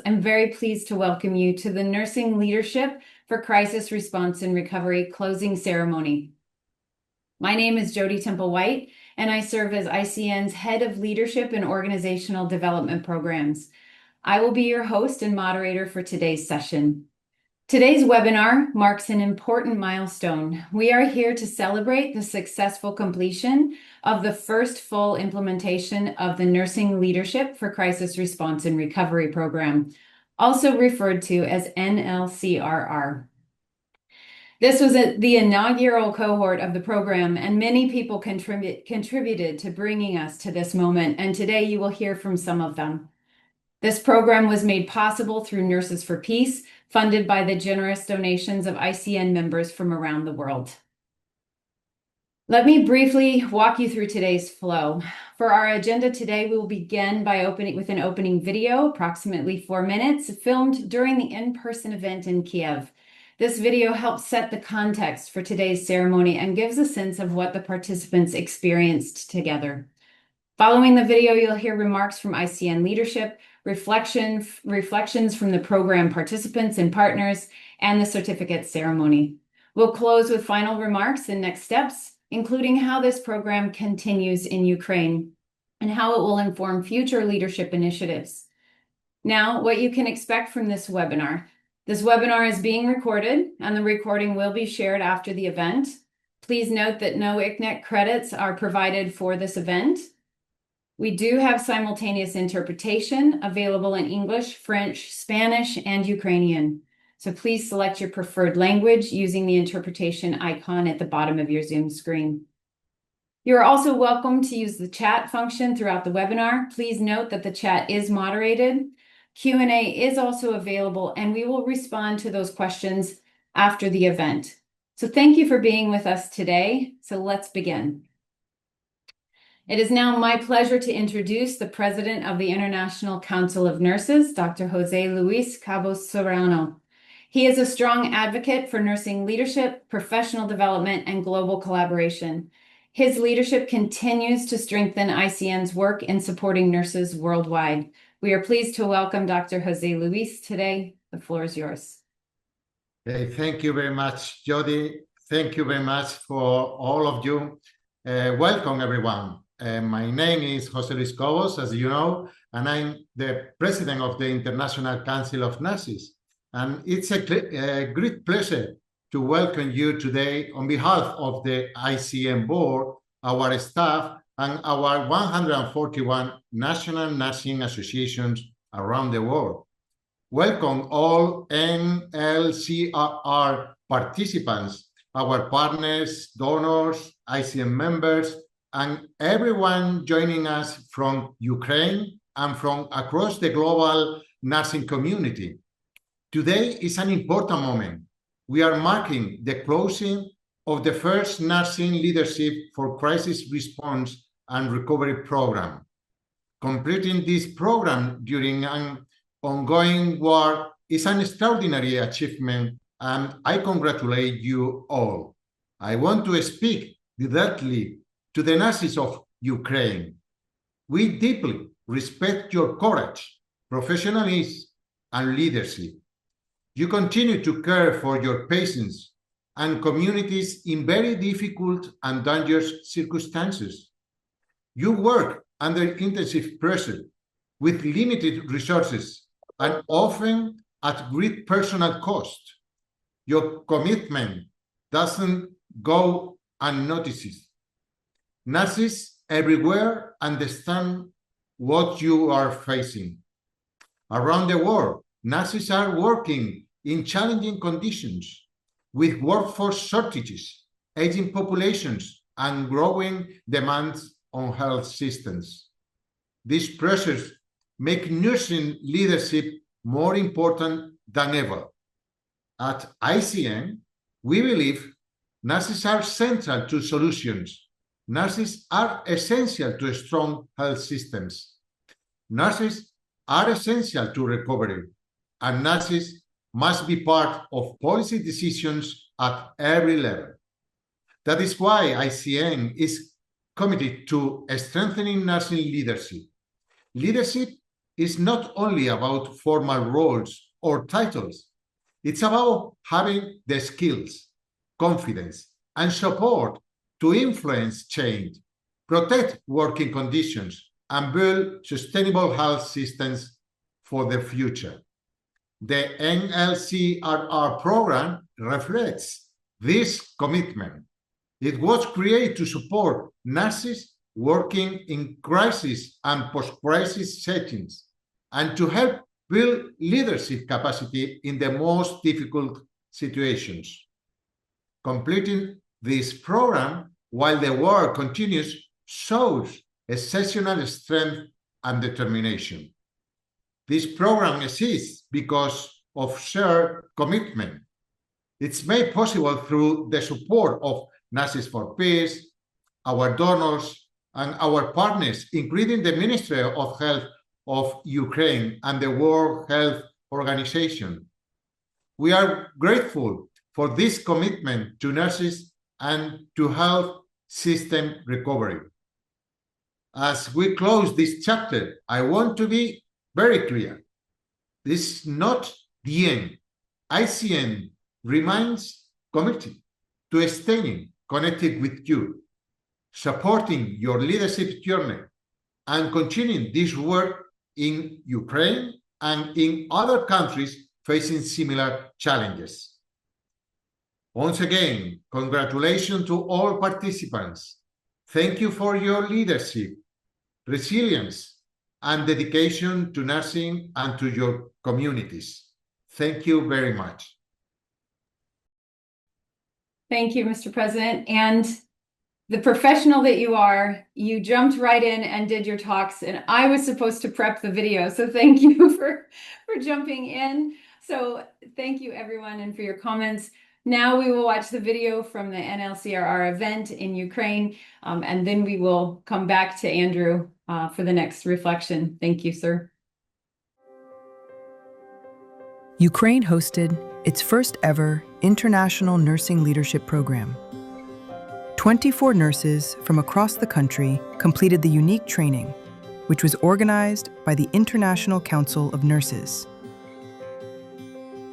I'm very pleased to welcome you to the Nursing Leadership for Crisis Response and Recovery closing ceremony. My name is Jody Temple-White, and I serve as ICN's Head of Leadership and Organizational Development Programs. I will be your host and moderator for today's session. Today's webinar marks an important milestone. We are here to celebrate the successful completion of the first full implementation of the Nursing Leadership for Crisis Response and Recovery program, also referred to as NLCRR. This was the inaugural cohort of the program, and many people contributed to bringing us to this moment, and today you will hear from some of them. This program was made possible through Nurses for Peace, funded by the generous donations of ICN members from around the world. Let me briefly walk you through today's flow. For our agenda today, we will begin with an opening video, approximately 4 minutes, filmed during the in-person event in Kiev. This video helps set the context for today's ceremony and gives a sense of what the participants experienced together. Following the video, you'll hear remarks from ICN leadership, reflections from the program participants and partners, and the certificate ceremony. We'll close with final remarks and next steps, including how this program continues in Ukraine and how it will inform future leadership initiatives. Now, what you can expect from this webinar. This webinar is being recorded, and the recording will be shared after the event. Please note that no ICNET credits are provided for this event. We do have simultaneous interpretation available in English, French, Spanish, and Ukrainian. So please select your preferred language using the interpretation icon at the bottom of your Zoom screen. You're also welcome to use the chat function throughout the webinar. Please note that the chat is moderated. Q&A is also available, and we will respond to those questions after the event. So thank you for being with us today. So let's begin. It is now my pleasure to introduce the President of the International Council of Nurses, Dr. Jose Luis Cabos Serrano. He is a strong advocate for nursing leadership, professional development, and global collaboration. His leadership continues to strengthen ICN's work in supporting nurses worldwide. We are pleased to welcome Dr. Jose Luis today. The floor is yours. Hey, thank you very much, Jody. Thank you very much for all of you. Welcome, everyone. My name is Jose Luis Cabos, as you know, and I'm the president of the International Council of Nurses. And it's a great pleasure to welcome you today on behalf of the ICN board, our staff, and our 141 national nursing associations around the world. Welcome all NLCRR participants, our partners, donors, ICN members, and everyone joining us from Ukraine and from across the global nursing community. Today is an important moment. We are marking the closing of the first Nursing Leadership for Crisis Response and Recovery program. Completing this program during an ongoing war is an extraordinary achievement, and I congratulate you all. I want to speak directly to the nurses of Ukraine. We deeply respect your courage, professionalism, and leadership. You continue to care for your patients and communities in very difficult and dangerous circumstances. You work under intensive pressure with limited resources and often at great personal cost. Your commitment doesn't go unnoticed. Nurses everywhere understand what you are facing. Around the world, nurses are working in challenging conditions with workforce shortages, aging populations, and growing demands on health systems. These pressures make nursing leadership more important than ever. At ICN, we believe nurses are central to solutions. Nurses are essential to strong health systems. Nurses are essential to recovery, and nurses must be part of policy decisions at every level. That is why ICN is committed to strengthening nursing leadership. Leadership is not only about formal roles or titles. It's about having the skills, confidence, and support to influence change, protect working conditions, and build sustainable health systems for the future. The NLCRR program reflects this commitment. It was created to support nurses working in crisis and post-crisis settings, and to help build leadership capacity in the most difficult situations. Completing this program while the war continues shows exceptional strength and determination. This program exists because of shared commitment. It's made possible through the support of Nurses for Peace, our donors, and our partners, including the Ministry of Health of Ukraine and the World Health Organization. We are grateful for this commitment to nurses and to health system recovery. As we close this chapter, I want to be very clear. This is not the end. ICN remains committed to staying connected with you, supporting your leadership journey, and continuing this work in Ukraine and in other countries facing similar challenges. Once again, congratulations to all participants. Thank you for your leadership, resilience, and dedication to nursing and to your communities. Thank you very much. Thank you, Mr. President. And the professional that you are, you jumped right in and did your talks, and I was supposed to prep the video. So thank you for jumping in. So thank you, everyone, and for your comments. Now we will watch the video from the NLCRR event in Ukraine, and then we will come back to Andrew for the next reflection. Thank you, sir. Ukraine hosted its first ever International Nursing Leadership Program. 24 nurses from across the country completed the unique training, which was organized by the International Council of Nurses.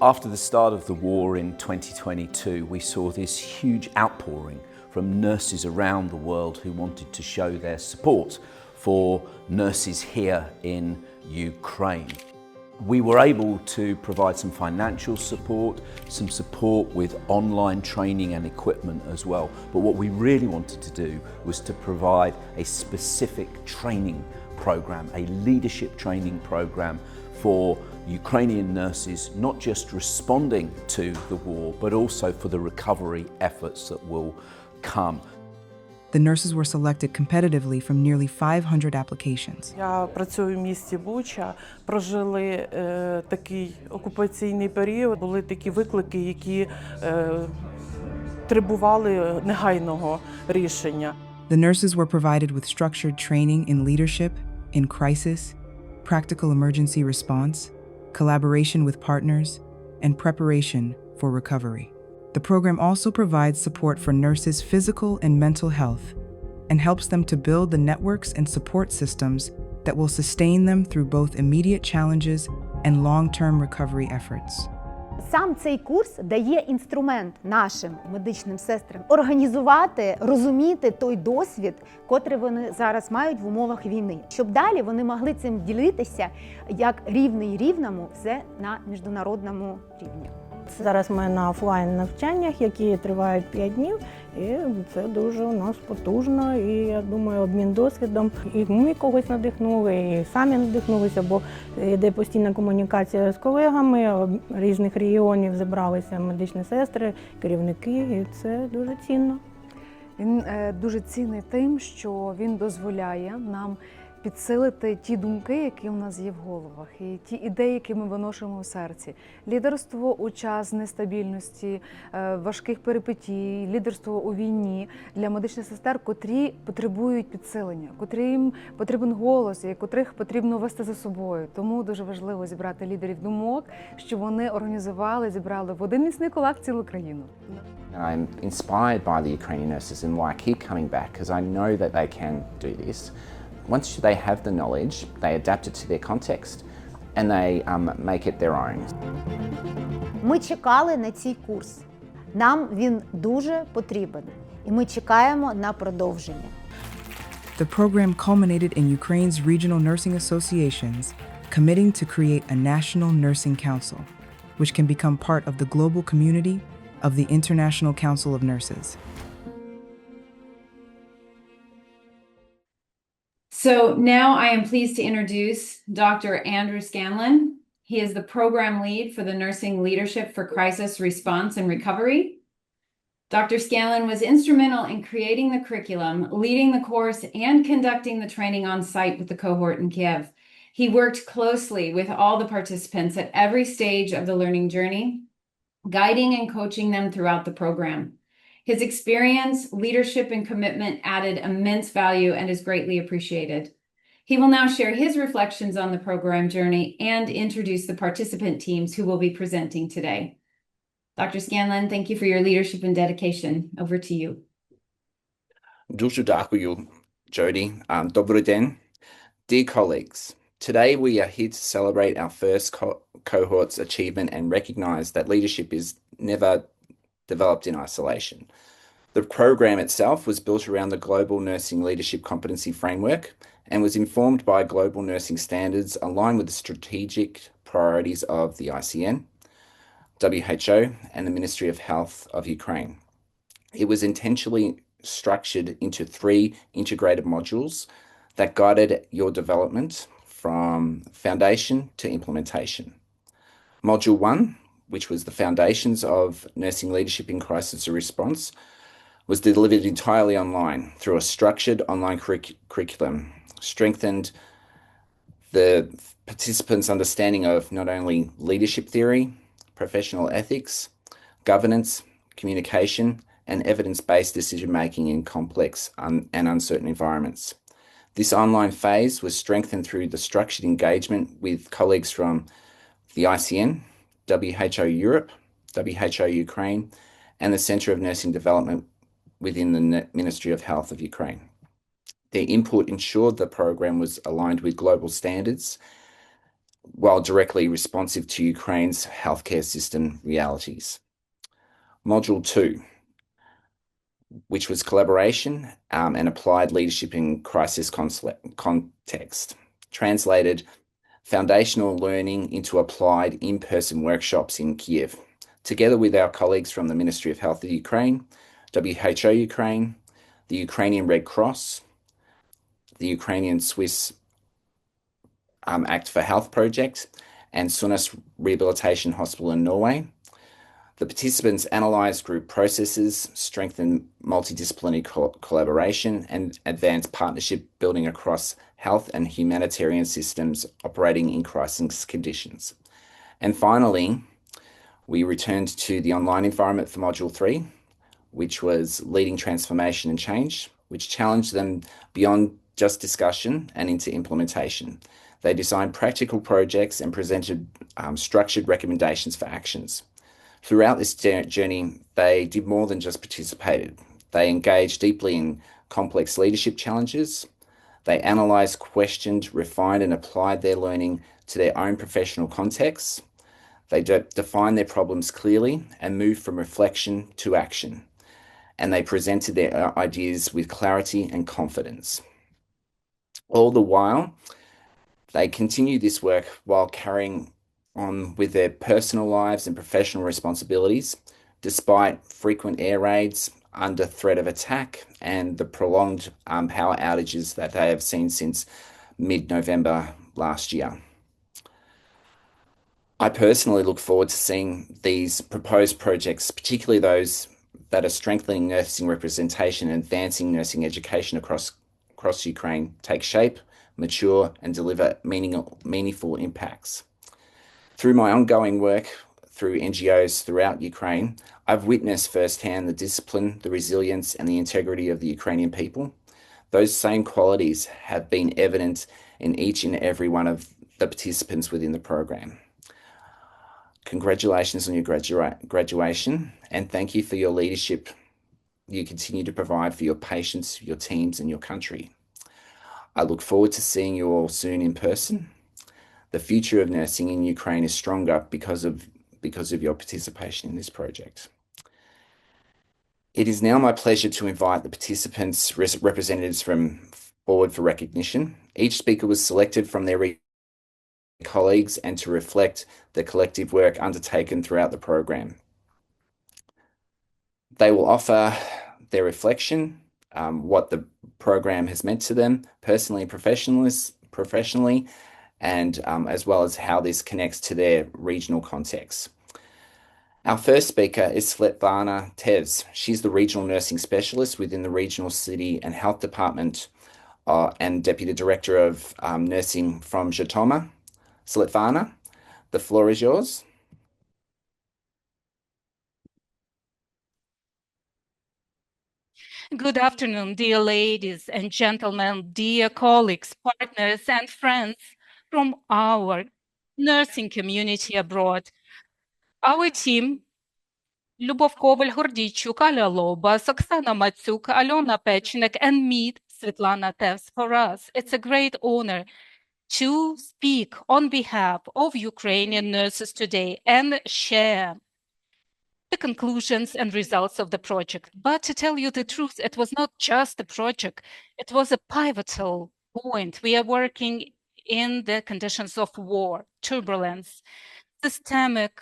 After the start of the war in 2022, we saw this huge outpouring from nurses around the world who wanted to show their support for nurses here in Ukraine. We were able to provide some financial support, some support with online training and equipment as well. But what we really wanted to do was to provide a specific training program, a leadership training program for Ukrainian nurses, not just responding to the war, but also for the recovery efforts that will come. The nurses were selected competitively from nearly 500 applications. Я працюю в місті Буча, прожили такий окупаційний період, були такі виклики, які требували негайного рішення. The nurses were provided with structured training in leadership, in crisis, practical emergency response, collaboration with partners, and preparation for recovery. The program also provides support for nurses' physical and mental health and helps them to build the networks and support systems that will sustain them through both immediate challenges and long-term recovery efforts. Сам цей курс дає інструмент нашим медичним сестрам організувати, розуміти той досвід, котрий вони зараз мають в умовах війни, щоб далі вони могли цим ділитися як рівний рівному все на міжнародному рівні. Зараз ми на офлайн навчаннях, які тривають 5 днів, і це дуже у нас потужно, і я думаю, обмін досвідом. І ми когось надихнули, і самі надихнулися, бо йде постійна комунікація з колегами різних регіонів, зібралися медичні сестри, керівники, і це дуже цінно. Він дуже цінний тим, що він дозволяє нам підсилити ті думки, які у нас є в головах, і ті ідеї, які ми виношуємо в серці. Лідерство у час нестабільності, важких перипетій, лідерство у війні для медичних сестер, котрі потребують підсилення, котрим потрібен голос, і котрих потрібно вести за собою. Тому дуже важливо зібрати лідерів думок, щоб вони організували, зібрали в один міцний кулак цілу країну. I'm inspired by the Ukrainian nurses and why I keep coming back because I know that they can do this. Once they have the knowledge, they adapt it to their context and they make it their own. Ми чекали на цей курс. Нам він дуже потрібен. І ми чекаємо на продовження. The program culminated in Ukraine's regional nursing associations committing to create a national nursing council, which can become part of the global community of the International Council of Nurses. So now I am pleased to introduce Dr. Andrew Scanlon. He is the program lead for the Nursing Leadership for Crisis Response and Recovery. Dr. Scanlon was instrumental in creating the curriculum, leading the course, and conducting the training on site with the cohort in Kiev. He worked closely with all the participants at every stage of the learning journey, guiding and coaching them throughout the program. His experience, leadership, and commitment added immense value and is greatly appreciated. He will now share his reflections on the program journey and introduce the participant teams who will be presenting today. Dr. Scanlon, thank you for your leadership and dedication. Over to you. Дуже дякую, Jody. Добрий день. Dear colleagues, today we are here to celebrate our first cohort's achievement and recognize that leadership is never developed in isolation. The program itself was built around the Global Nursing Leadership Competency Framework and was informed by global nursing standards aligned with the strategic priorities of the ICN, WHO, and the Ministry of Health of Ukraine. It was intentionally structured into 3 integrated modules that guided your development from foundation to implementation. Module 1, which was the foundations of nursing leadership in crisis response, was delivered entirely online through a structured online curriculum, strengthened the participants' understanding of not only leadership theory, professional ethics, governance, communication, and evidence-based decision-making in complex and uncertain environments. This online phase was strengthened through the structured engagement with colleagues from the ICN, WHO Europe, WHO Ukraine, and the Centre of Nursing Development within the Ministry of Health of Ukraine. Their input ensured the program was aligned with global standards while directly responsive to Ukraine's healthcare system realities. Module 2, which was collaboration and applied leadership in crisis context, translated foundational learning into applied in-person workshops in Kiev, together with our colleagues from the Ministry of Health of Ukraine, WHO Ukraine, the Ukrainian Red Cross, the Ukrainian Swiss Act for Health project, and Sunnes Rehabilitation Hospital in Norway. The participants analysed group processes, strengthened multidisciplinary collaboration, and advanced partnership building across health and humanitarian systems operating in crisis conditions. And finally, we returned to the online environment for Module 3, which was leading transformation and change, which challenged them beyond just discussion and into implementation. They designed practical projects and presented structured recommendations for actions. Throughout this journey, they did more than just participated. They engaged deeply in complex leadership challenges. They analysed, questioned, refined, and applied their learning to their own professional contexts. They defined their problems clearly and moved from reflection to action. And they presented their ideas with clarity and confidence. All the while, they continued this work while carrying on with their personal lives and professional responsibilities, despite frequent air raids, under threat of attack, and the prolonged power outages that they have seen since mid-November last year. I personally look forward to seeing these proposed projects, particularly those that are strengthening nursing representation and advancing nursing education across Ukraine, take shape, mature, and deliver meaningful impacts. Through my ongoing work through NGOs throughout Ukraine, I've witnessed firsthand the discipline, the resilience, and the integrity of the Ukrainian people. Those same qualities have been evident in each and every one of the participants within the program. Congratulations on your graduation, and thank you for your leadership you continue to provide for your patients, your teams, and your country. I look forward to seeing you all soon in person. The future of nursing in Ukraine is stronger because of your participation in this project. It is now my pleasure to invite the participants' representatives forward for recognition. Each speaker was selected from their colleagues and to reflect the collective work undertaken throughout the program. They will offer their reflection, what the program has meant to them personally and professionally, and as well as how this connects to their regional context. Our first speaker is Svetlana Tevz. She's the regional nursing specialist within the Regional City and Health Department and Deputy Director of Nursing from Zhytomyr. Svetlana, the floor is yours. Good afternoon, dear ladies and gentlemen, dear colleagues, partners, and friends from our nursing community abroad. Our team, Любов Коваль, Гордійчук, Аля Лобас, Оксana Matsuk, Alona Pechnik, and me, Svetlana Tevz, for us. It's a great honor to speak on behalf of Ukrainian nurses today and share the conclusions and results of the project. But to tell you the truth, it was not just a project, it was a pivotal point. We are working in the conditions of war, turbulence, systemic,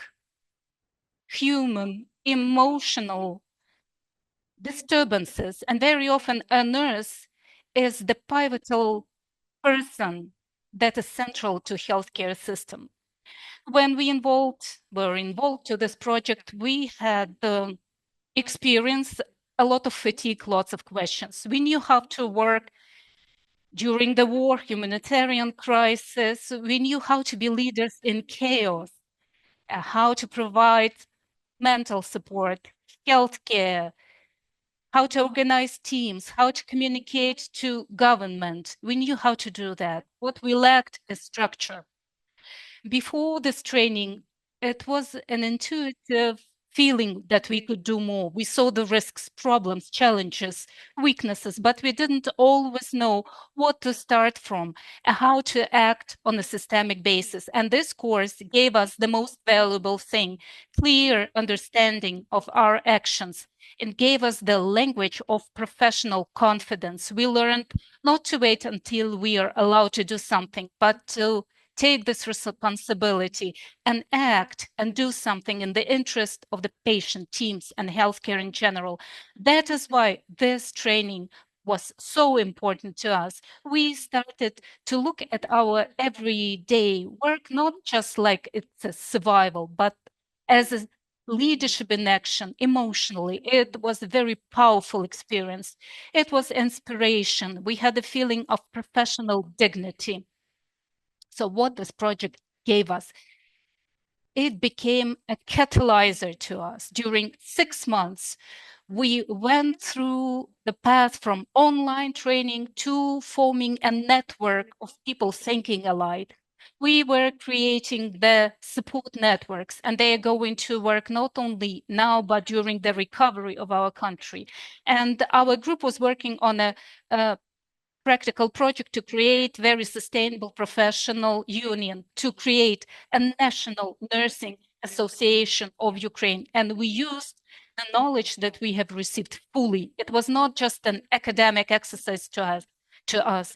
human, emotional disturbances, and very often a nurse is the pivotal person that is central to healthcare system. When we were involved to this project, we had experienced a lot of fatigue, lots of questions. We knew how to work during the war, humanitarian crisis. We knew how to be leaders in chaos, how to provide mental support, healthcare, how to organize teams, how to communicate to government. We knew how to do that. What we lacked is structure. Before this training, it was an intuitive feeling that we could do more. We saw the risks, problems, challenges, weaknesses, but we didn't always know what to start from and how to act on a systemic basis. And this course gave us the most valuable thing, clear understanding of our actions, and gave us the language of professional confidence. We learned not to wait until we are allowed to do something, but to take this responsibility and act and do something in the interest of the patient, teams, and healthcare in general. That is why this training was so important to us. We started to look at our everyday work, not just like it's a survival, but as a leadership in action emotionally. It was a very powerful experience. It was inspiration. We had a feeling of professional dignity. So what this project gave us, it became a catalyzer to us. During 6 months, we went through the path from online training to forming a network of people thinking alike. We were creating the support networks, and they are going to work not only now, but during the recovery of our country. And our group was working on a practical project to create very sustainable professional union, to create a national nursing association of Ukraine. And we used the knowledge that we have received fully. It was not just an academic exercise to us.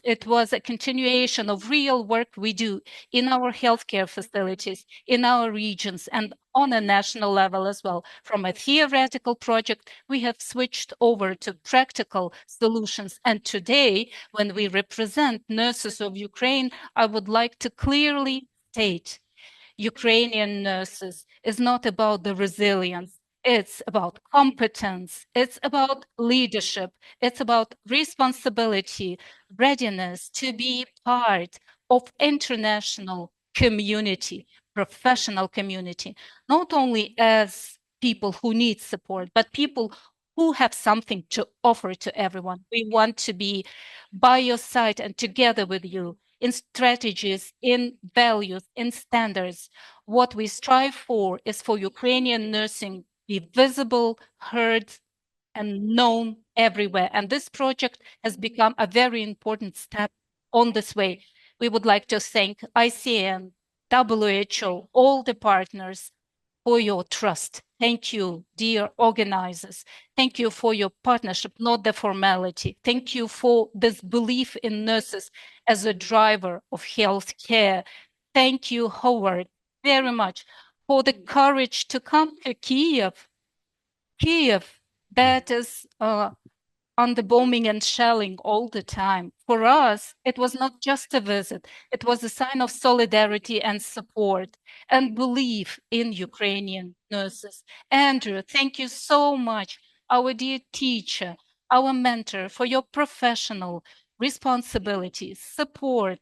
It was a continuation of real work we do in our healthcare facilities, in our regions, and on a national level as well. From a theoretical project, we have switched over to practical solutions. And today, when we represent nurses of Ukraine, I would like to clearly state Ukrainian nurses is not about the resilience. It's about competence. It's about leadership. It's about responsibility, readiness to be part of international community, professional community, not only as people who need support, but people who have something to offer to everyone. We want to be by your side and together with you in strategies, in values, in standards. What we strive for is for Ukrainian nursing be visible, heard, and known everywhere. And this project has become a very important step on this way. We would like to thank ICN, WHO, all the partners for your trust. Thank you, dear organizers. Thank you for your partnership, not the formality. Thank you for this belief in nurses as a driver of healthcare. Thank you, Howard, very much for the courage to come to Kiev. Kiev, that is under bombing and shelling all the time. For us, it was not just a visit. It was a sign of solidarity and support and belief in Ukrainian nurses. Andrew, thank you so much, our dear teacher, our mentor, for your professional responsibility, support.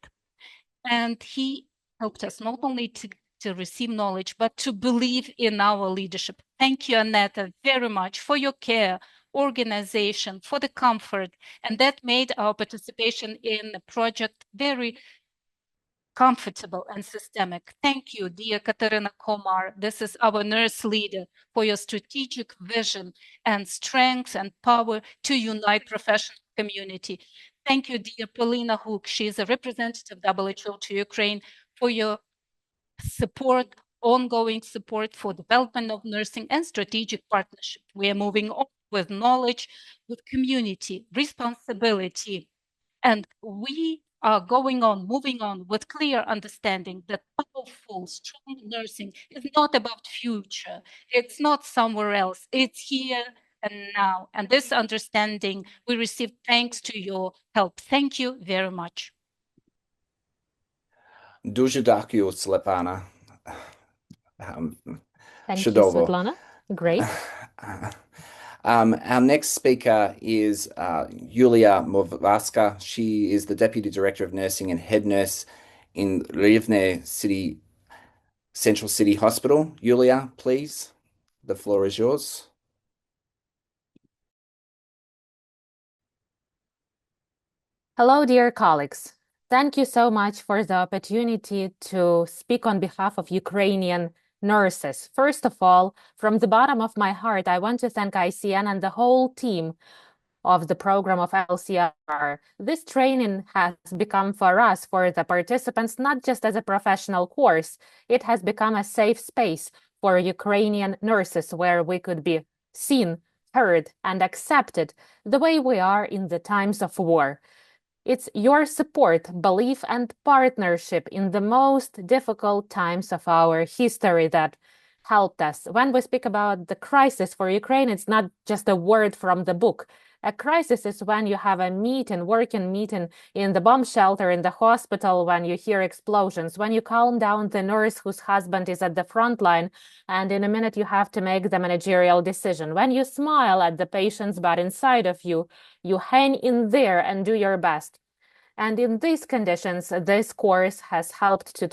And he helped us not only to receive knowledge, but to believe in our leadership. Thank you, Annette, very much for your care, organization, for the comfort, and that made our participation in the project very comfortable and systemic. Thank you, dear Katerina Komar. This is our nurse leader, for your strategic vision and strength and power to unite professional community. Thank you, dear Polina Hook. She is a representative WHO to Ukraine, for your support, ongoing support for development of nursing and strategic partnership. We are moving on with knowledge, with community, responsibility, and we are moving on with clear understanding that powerful, strong nursing is not about future. It's not somewhere else. It's here and now. And this understanding, we receive thanks to your help. Thank you very much. Дуже дякую, Светлана. Thank you, Svetlana. Great. Our next speaker is Yulia Movaska. She is the Deputy Director of Nursing and Head Nurse in Rivne City, Central City Hospital. Yulia, please, the floor is yours. Hello, dear colleagues. Thank you so much for the opportunity to speak on behalf of Ukrainian nurses. First of all, from the bottom of my heart, I want to thank ICN and the whole team of the program of NLCRR. This training has become for us, for the participants, not just as a professional course, it has become a safe space for Ukrainian nurses where we could be seen, heard, and accepted the way we are in the times of war. It's your support, belief, and partnership in the most difficult times of our history that helped us. When we speak about the crisis for Ukraine, it's not just a word from the book. A crisis is when you have a meeting, working meeting in the bomb shelter, in the hospital, when you hear explosions, when you calm down the nurse whose husband is at the front line, and in a minute you have to make the managerial decision. When you smile at the patients, but inside of you, you hang in there and do your best. And in these conditions, this course has helped to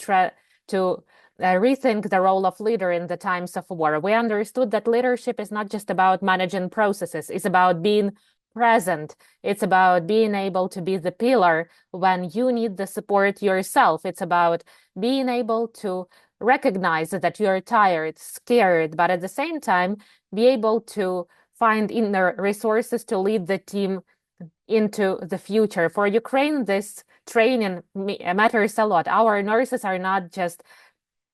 rethink the role of leader in the times of war. We understood that leadership is not just about managing processes, it's about being present. It's about being able to be the pillar when you need the support yourself. It's about being able to recognize that you're tired, scared, but at the same time, be able to find inner resources to lead the team into the future. For Ukraine, this training matters a lot. Our nurses are not just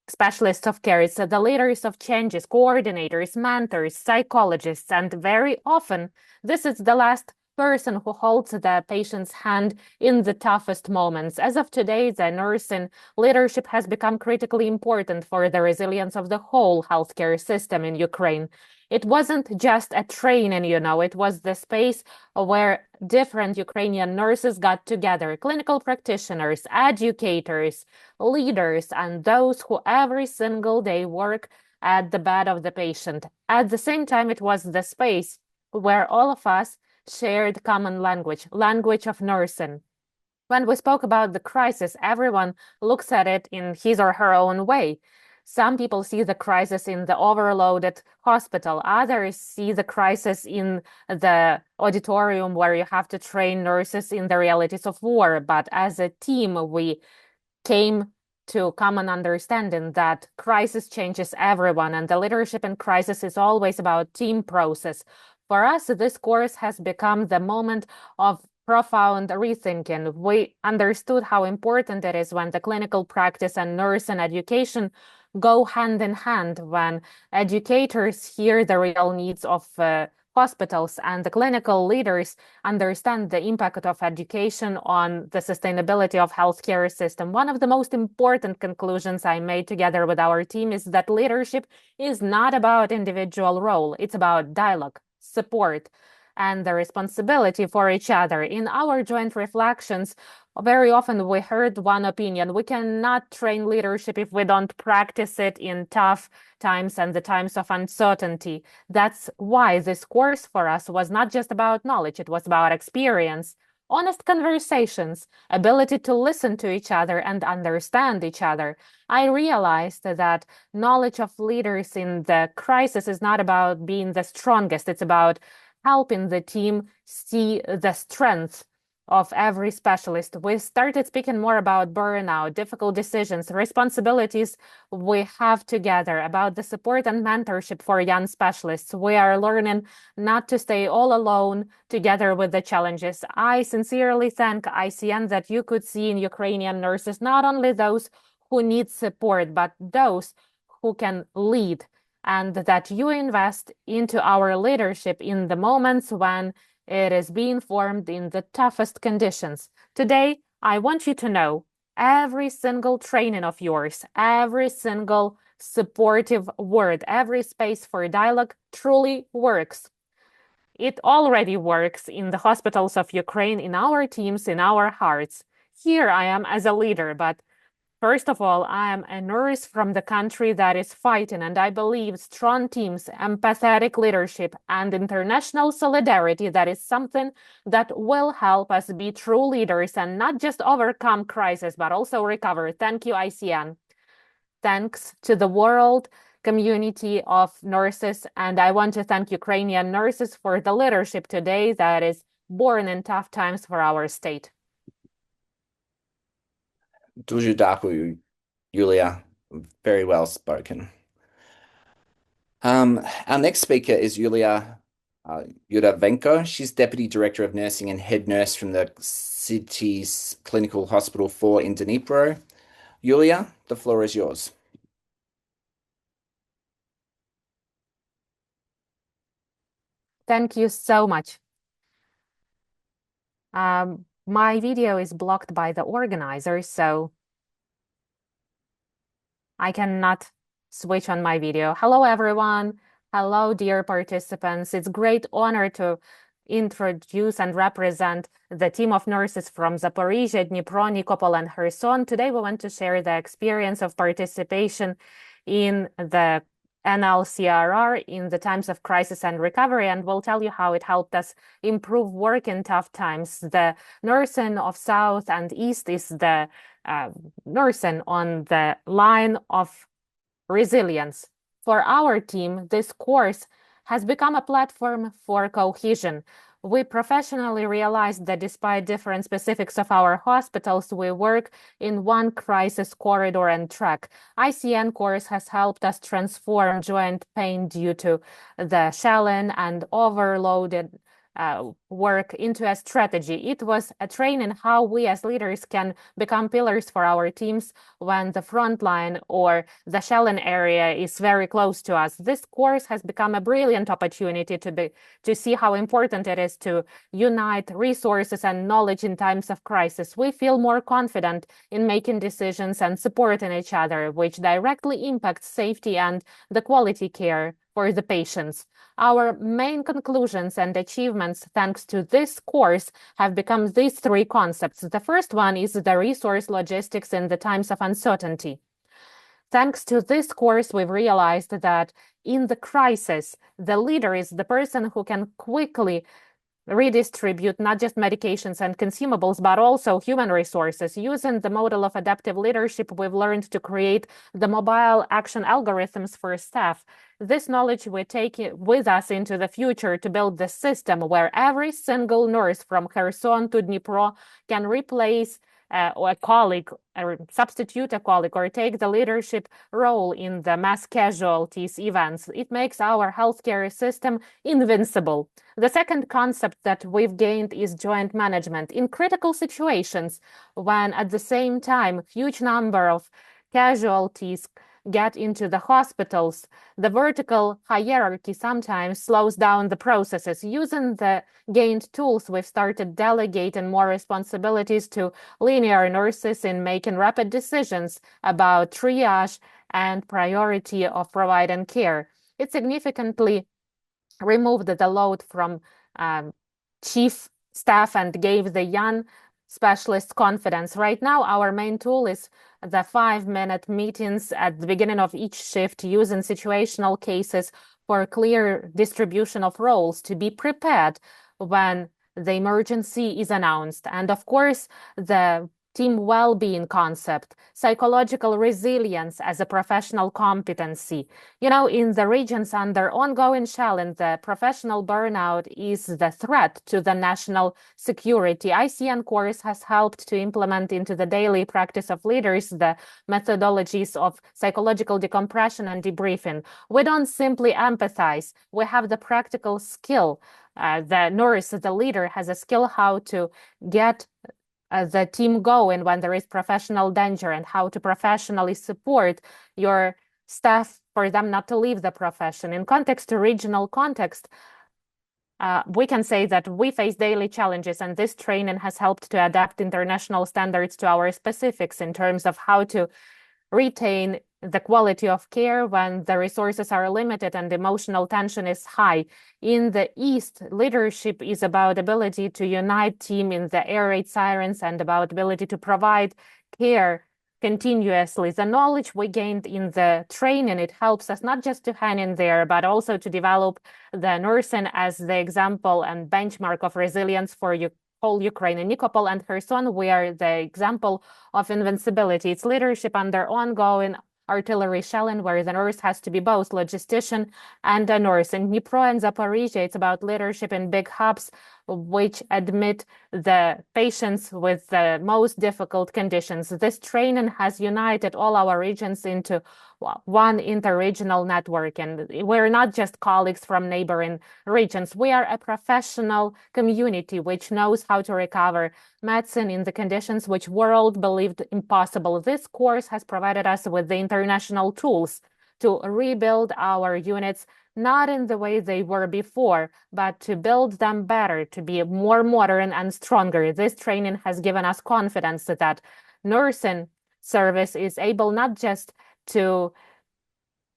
specialists of care, it's the leaders of changes, coordinators, mentors, psychologists, and very often this is the last person who holds the patient's hand in the toughest moments. As of today, the nursing leadership has become critically important for the resilience of the whole healthcare system in Ukraine. It wasn't just a training, it was the space where different Ukrainian nurses got together, clinical practitioners, educators, leaders, and those who every single day work at the bed of the patient. At the same time, it was the space where all of us shared common language of nursing. When we spoke about the crisis, everyone looks at it in his or her own way. Some people see the crisis in the overloaded hospital. Others see the crisis in the auditorium where you have to train nurses in the realities of war. But as a team, we came to common understanding that crisis changes everyone, and the leadership in crisis is always about team process. For us, this course has become the moment of profound rethinking. We understood how important it is when the clinical practice and nurse and education go hand in hand, when educators hear the real needs of hospitals and the clinical leaders understand the impact of education on the sustainability of healthcare system. One of the most important conclusions I made together with our team is that leadership is not about individual role. It's about dialogue, support, and the responsibility for each other. In our joint reflections, very often we heard one opinion: we cannot train leadership if we don't practice it in tough times and the times of uncertainty. That's why this course for us was not just about knowledge, it was about experience, honest conversations, ability to listen to each other and understand each other. I realized that knowledge of leaders in the crisis is not about being the strongest, it's about helping the team see the strength of every specialist. We started speaking more about burnout, difficult decisions, responsibilities we have together, about the support and mentorship for young specialists. We are learning not to stay all alone together with the challenges. I sincerely thank ICN that you could see in Ukrainian nurses not only those who need support, but those who can lead, and that you invest into our leadership in the moments when it is being formed in the toughest conditions. Today, I want you to know every single training of yours, every single supportive word, every space for dialogue truly works. It already works in the hospitals of Ukraine, in our teams, in our hearts. Here I am as a leader, but first of all, I am a nurse from the country that is fighting, and I believe strong teams, empathetic leadership, and international solidarity, that is something that will help us be true leaders and not just overcome crisis, but also recover. Thank you, ICN. Thanks to the world community of nurses, and I want to thank Ukrainian nurses for the leadership today that is born in tough times for our state. Дуже дякую, Yulia. Very well spoken. Our next speaker is Yulia Yudavenko. She's Deputy Director of Nursing and Head Nurse from the city's Clinical Hospital 4 in Dnipro. Yulia, the floor is yours. Thank you so much. My video is blocked by the organizer, so I cannot switch on my video. Hello, everyone. Hello, dear participants. It's a great honor to introduce and represent the team of nurses from Zaporizhia, Dnipro, Nikopol, and Kherson. Today, we want to share the experience of participation in the NLCRR in the times of crisis and recovery, and we'll tell you how it helped us improve work in tough times. The nursing of South and East is the nursing on the line of resilience. For our team, this course has become a platform for cohesion. We professionally realized that despite different specifics of our hospitals, we work in one crisis corridor and track. ICN course has helped us transform joint pain due to the shelling and overloaded work into a strategy. It was a training how we as leaders can become pillars for our teams when the front line or the shelling area is very close to us. This course has become a brilliant opportunity to see how important it is to unite resources and knowledge in times of crisis. We feel more confident in making decisions and supporting each other, which directly impacts safety and the quality care for the patients. Our main conclusions and achievements thanks to this course have become these three concepts. The first one is the resource logistics in the times of uncertainty. Thanks to this course, we've realized that in the crisis, the leader is the person who can quickly redistribute not just medications and consumables, but also human resources. Using the model of adaptive leadership, we've learned to create the mobile action algorithms for staff. This knowledge we take with us into the future to build the system where every single nurse from Kherson to Dnipro can replace or a colleague, or substitute a colleague, or take the leadership role in the mass casualties events, it makes our healthcare system invincible. The second concept that we've gained is joint management. In critical situations, when at the same time, huge number of casualties get into the hospitals, the vertical hierarchy sometimes slows down the processes. Using the gained tools, we've started delegating more responsibilities to linear nurses in making rapid decisions about triage and priority of providing care. It significantly removed the load from chief staff and gave the young specialists confidence. Right now, our main tool is the 5-minute meetings at the beginning of each shift, using situational cases for clear distribution of roles to be prepared when the emergency is announced. And of course, the team well-being concept, psychological resilience as a professional competency. In the regions under ongoing challenge, the professional burnout is the threat to the national security. ICN course has helped to implement into the daily practice of leaders the methodologies of psychological decompression and debriefing. We don't simply empathize, we have the practical skill. The nurse, the leader, has a skill how to get the team going when there is professional danger, and how to professionally support your staff for them not to leave the profession. In context to regional context, we can say that we face daily challenges, and this training has helped to adapt international standards to our specifics in terms of how to retain the quality of care when the resources are limited and emotional tension is high. In the East, leadership is about ability to unite team in the air raid sirens and about ability to provide care continuously. The knowledge we gained in the training, it helps us not just to hang in there, but also to develop the nursing as the example and benchmark of resilience for whole Ukraine. In Nikopol and Kherson, we are the example of invincibility. It's leadership under ongoing artillery shelling, where the nurse has to be both logistician and a nurse. In Dnipro and Zaporizhia, it's about leadership in big hubs, which admit the patients with the most difficult conditions. This training has united all our regions into one interregional network, and we're not just colleagues from neighboring regions. We are a professional community which knows how to recover medicine in the conditions which world believed impossible. This course has provided us with the international tools to rebuild our units, not in the way they were before, but to build them better, to be more modern and stronger. This training has given us confidence that nursing service is able not just to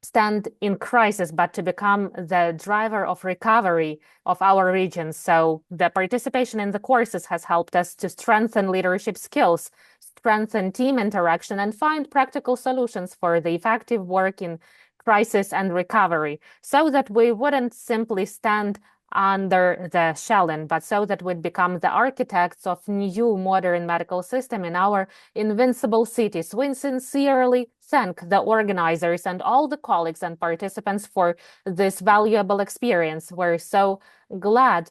stand in crisis, but to become the driver of recovery of our regions. So the participation in the courses has helped us to strengthen leadership skills, strengthen team interaction, and find practical solutions for the effective work in crisis and recovery, so that we wouldn't simply stand under the shelling, but so that we'd become the architects of new modern medical system in our invincible cities. We sincerely thank the organizers and all the colleagues and participants for this valuable experience. We're so glad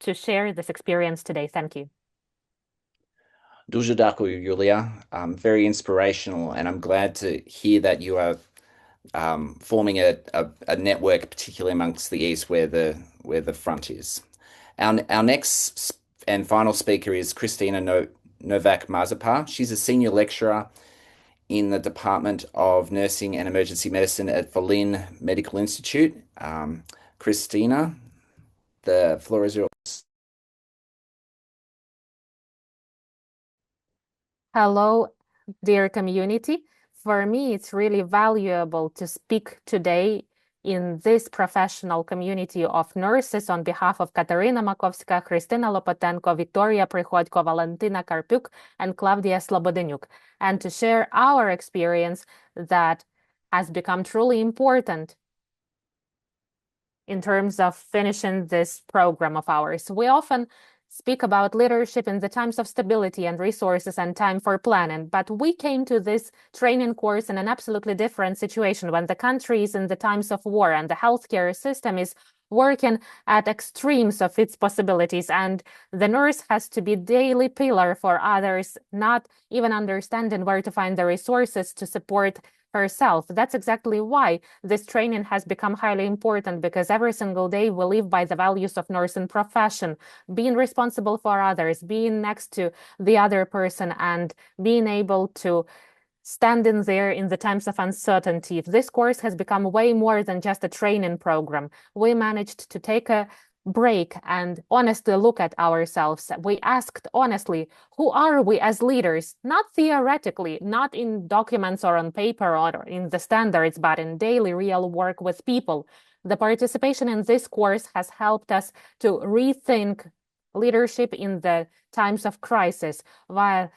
to share this experience today. Thank you. Дуже дякую, Yulia. Very inspirational, and I'm glad to hear that you are forming a network, particularly amongst the East, where the front is. Our next and final speaker is Kristina Novak-Mazepar. She's a senior lecturer in the Department of Nursing and Emergency Medicine at Volyn Medical Institute. Kristina, the floor is yours. Hello, dear community. For me, it's really valuable to speak today in this professional community of nurses on behalf of Katerina Makovska, Kristina Lopotenko, Victoria Prihodko, Valentina Karpuk, and Claudia Slobodenyuk, and to share our experience that has become truly important in terms of finishing this program of ours. We often speak about leadership in the times of stability and resources and time for planning. But we came to this training course in an absolutely different situation when the country is in the times of war and the healthcare system is working at extremes of its possibilities, and the nurse has to be daily pillar for others, not even understanding where to find the resources to support herself. That's exactly why this training has become highly important, because every single day we live by the values of nursing profession, being responsible for others, being next to the other person, and being able to standing there in the times of uncertainty. This course has become way more than just a training program. We managed to take a break and honestly look at ourselves. We asked honestly, who are we as leaders? Not theoretically, not in documents or on paper or in the standards, but in daily real work with people. The participation in this course has helped us to rethink leadership in the times of crisis, while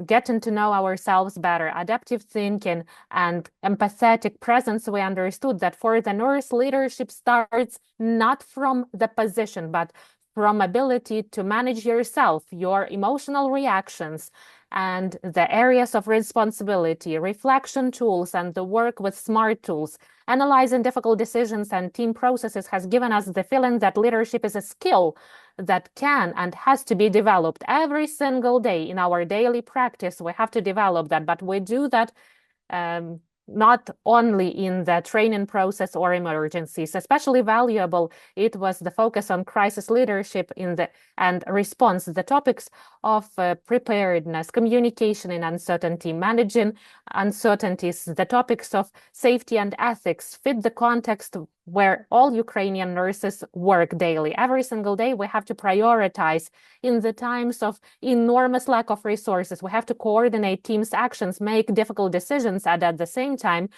getting to know ourselves better, adaptive thinking, and empathetic presence. We understood that for the nurse, leadership starts not from the position, but from ability to manage yourself, your emotional reactions, and the areas of responsibility, reflection tools, and the work with smart tools. Analyzing difficult decisions and team processes has given us the feeling that leadership is a skill that can and has to be developed every single day in our daily practice. We have to develop that, but we do that not only in the training process or emergencies. Especially valuable, it was the focus on crisis leadership and response, the topics of preparedness, communication in uncertainty, managing uncertainties, the topics of safety and ethics fit the context where all Ukrainian nurses work daily. Every single day, we have to prioritize in the times of enormous lack of resources. We have to coordinate teams' actions, make difficult decisions, and at the same time,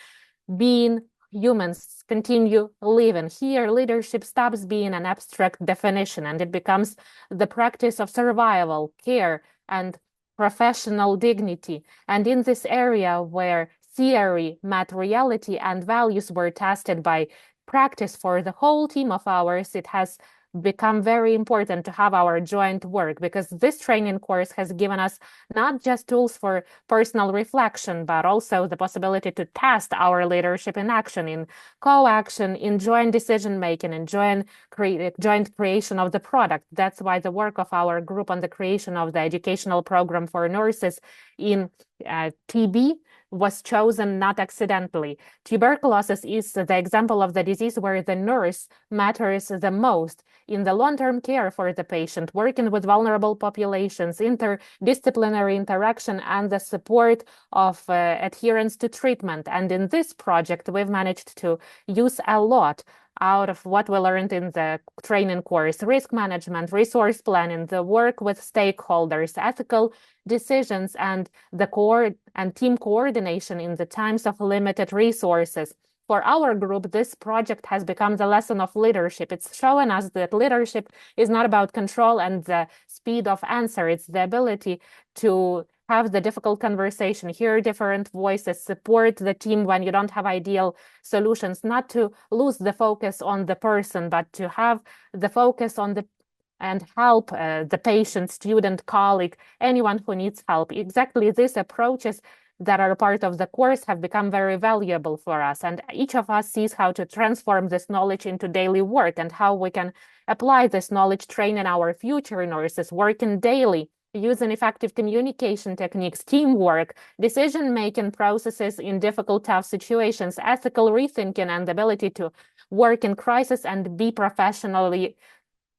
being humans, continue living. Here, leadership stops being an abstract definition and it becomes the practice of survival, care, and professional dignity. And in this area where theory met reality and values were tested by practice for the whole team of ours, it has become very important to have our joint work, because this training course has given us not just tools for personal reflection, but also the possibility to test our leadership in action, in co-action, in joint decision-making, in joint creation of the product. That's why the work of our group on the creation of the educational program for nurses in TB was chosen not accidentally. Tuberculosis is the example of the disease where the nurse matters the most in the long-term care for the patient, working with vulnerable populations, interdisciplinary interaction, and the support of adherence to treatment. And in this project, we've managed to use a lot out of what we learned in the training course: risk management, resource planning, the work with stakeholders, ethical decisions, and the team coordination in the times of limited resources. For our group, this project has become the lesson of leadership. It's showing us that leadership is not about control and the speed of answer. It's the ability to have the difficult conversation, hear different voices, support the team when you don't have ideal solutions, not to lose the focus on the person, but to have the focus on and help the patient, student, colleague, anyone who needs help. Exactly these approaches that are part of the course have become very valuable for us. And each of us sees how to transform this knowledge into daily work and how we can apply this knowledge, training our future nurses, working daily, using effective communication techniques, teamwork, decision-making processes in difficult, tough situations, ethical rethinking, and the ability to work in crisis and be professionally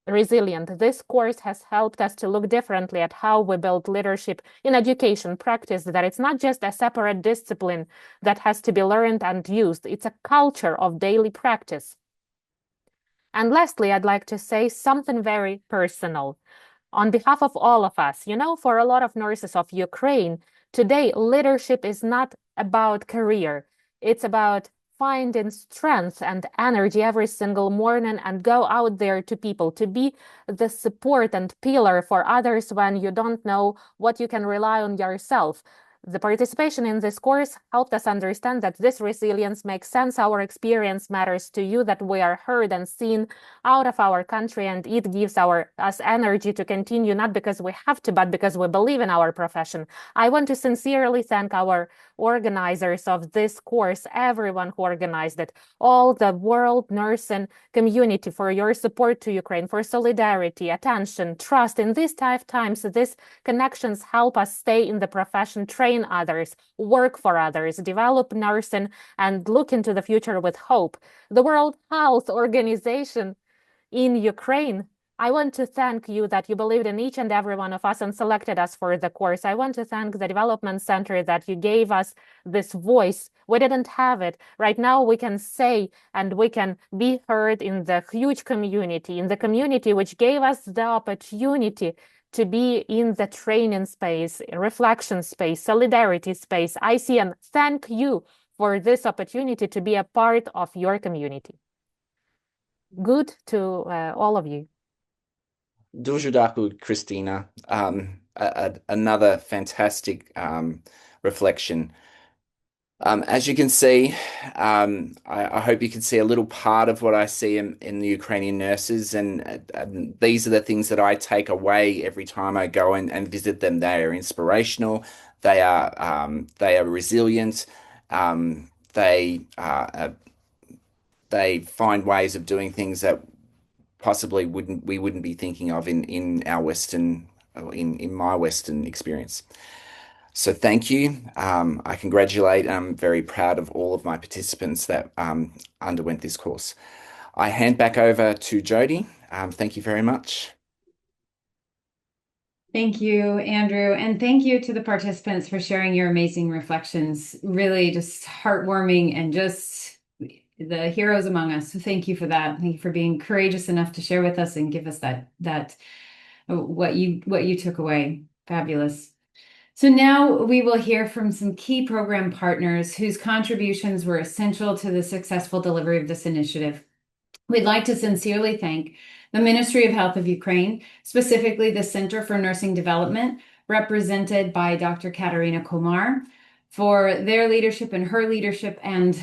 resilient. This course has helped us to look differently at how we build leadership in education practice, that it's not just a separate discipline that has to be learned and used. It's a culture of daily practice. And lastly, I'd like to say something very personal. On behalf of all of us, for a lot of nurses of Ukraine, today leadership is not about career. It's about finding strength and energy every single morning and go out there to people, to be the support and pillar for others when you don't know what you can rely on yourself. The participation in this course helped us understand that this resilience makes sense, our experience matters to you, that we are heard and seen out of our country, and it gives us energy to continue, not because we have to, but because we believe in our profession. I want to sincerely thank our organizers of this course, everyone who organized it, all the world nursing community, for your support to Ukraine, for solidarity, attention, trust. In these tough times, these connections help us stay in the profession, train others, work for others, develop nursing, and look into the future with hope. The World Health Organization in Ukraine, I want to thank you that you believed in each and every one of us and selected us for the course. I want to thank the Development Center that you gave us this voice. We didn't have it. Right now we can say and we can be heard in the huge community, which gave us the opportunity to be in the training space, reflection space, solidarity space. ICN, thank you for this opportunity to be a part of your community. Good to all of you. Дуже дякую, Christina. Another fantastic reflection. As you can see, I hope you can see a little part of what I see in the Ukrainian nurses, and these are the things that I take away every time I go and visit them. They are inspirational. They are resilient. They find ways of doing things that possibly we wouldn't be thinking of in our Western, in my Western experience. So thank you. I congratulate, I'm very proud of all of my participants that underwent this course. I hand back over to Jody. Thank you very much. Thank you, Andrew. And thank you to the participants for sharing your amazing reflections. Really just heartwarming and just the heroes among us. So thank you for that. Thank you for being courageous enough to share with us and give us that what you took away. Fabulous. So now we will hear from some key program partners whose contributions were essential to the successful delivery of this initiative. We'd like to sincerely thank the Ministry of Health of Ukraine, specifically the Center for Nursing Development, represented by Dr. Katerina Komar, for their leadership and her leadership and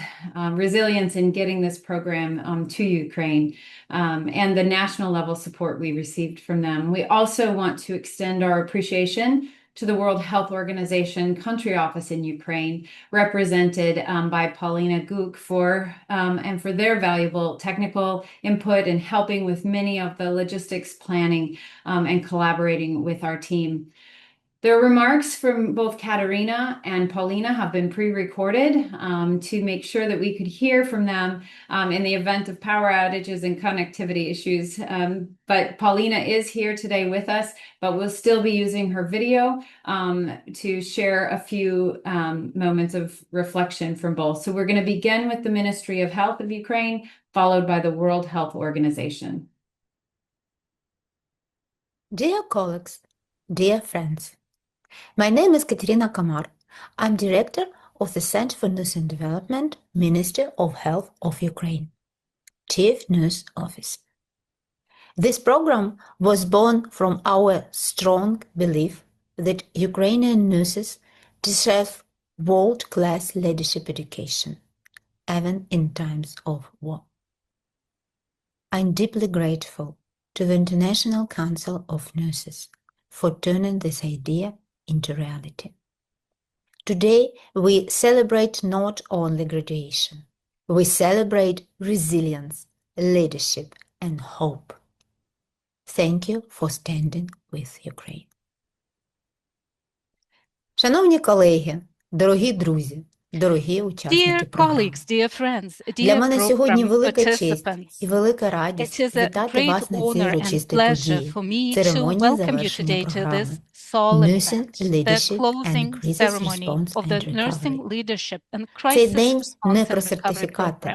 resilience in getting this program to Ukraine, and the national level support we received from them. We also want to extend our appreciation to the World Health Organization country office in Ukraine, represented by Paulina Guk, for their valuable technical input and helping with many of the logistics planning and collaborating with our team. Their remarks from both Katerina and Paulina have been pre-recorded to make sure that we could hear from them in the event of power outages and connectivity issues. But Paulina is here today with us, but we'll still be using her video to share a few moments of reflection from both. So we're going to begin with the Ministry of Health of Ukraine, followed by the World Health Organization. Dear colleagues, dear friends, my name is Katerina Komar. I'm Director of the Center for Nursing Development, Ministry of Health of Ukraine, Chief Nurse Office. This program was born from our strong belief that Ukrainian nurses deserve world-class leadership education, even in times of war. I'm deeply grateful to the International Council of Nurses for turning this idea into reality. Today, we celebrate not only graduation, we celebrate resilience, leadership, and hope. Thank you for standing with Ukraine. Шановні колеги, дорогі друзі, дорогі учасники програми. Для мене сьогодні велика честь і велика радість вітати вас на цій урочистій події, церемонії завершення програми Nursing Leadership and Crisis Response and Recovery. Цей день не про сертифікати.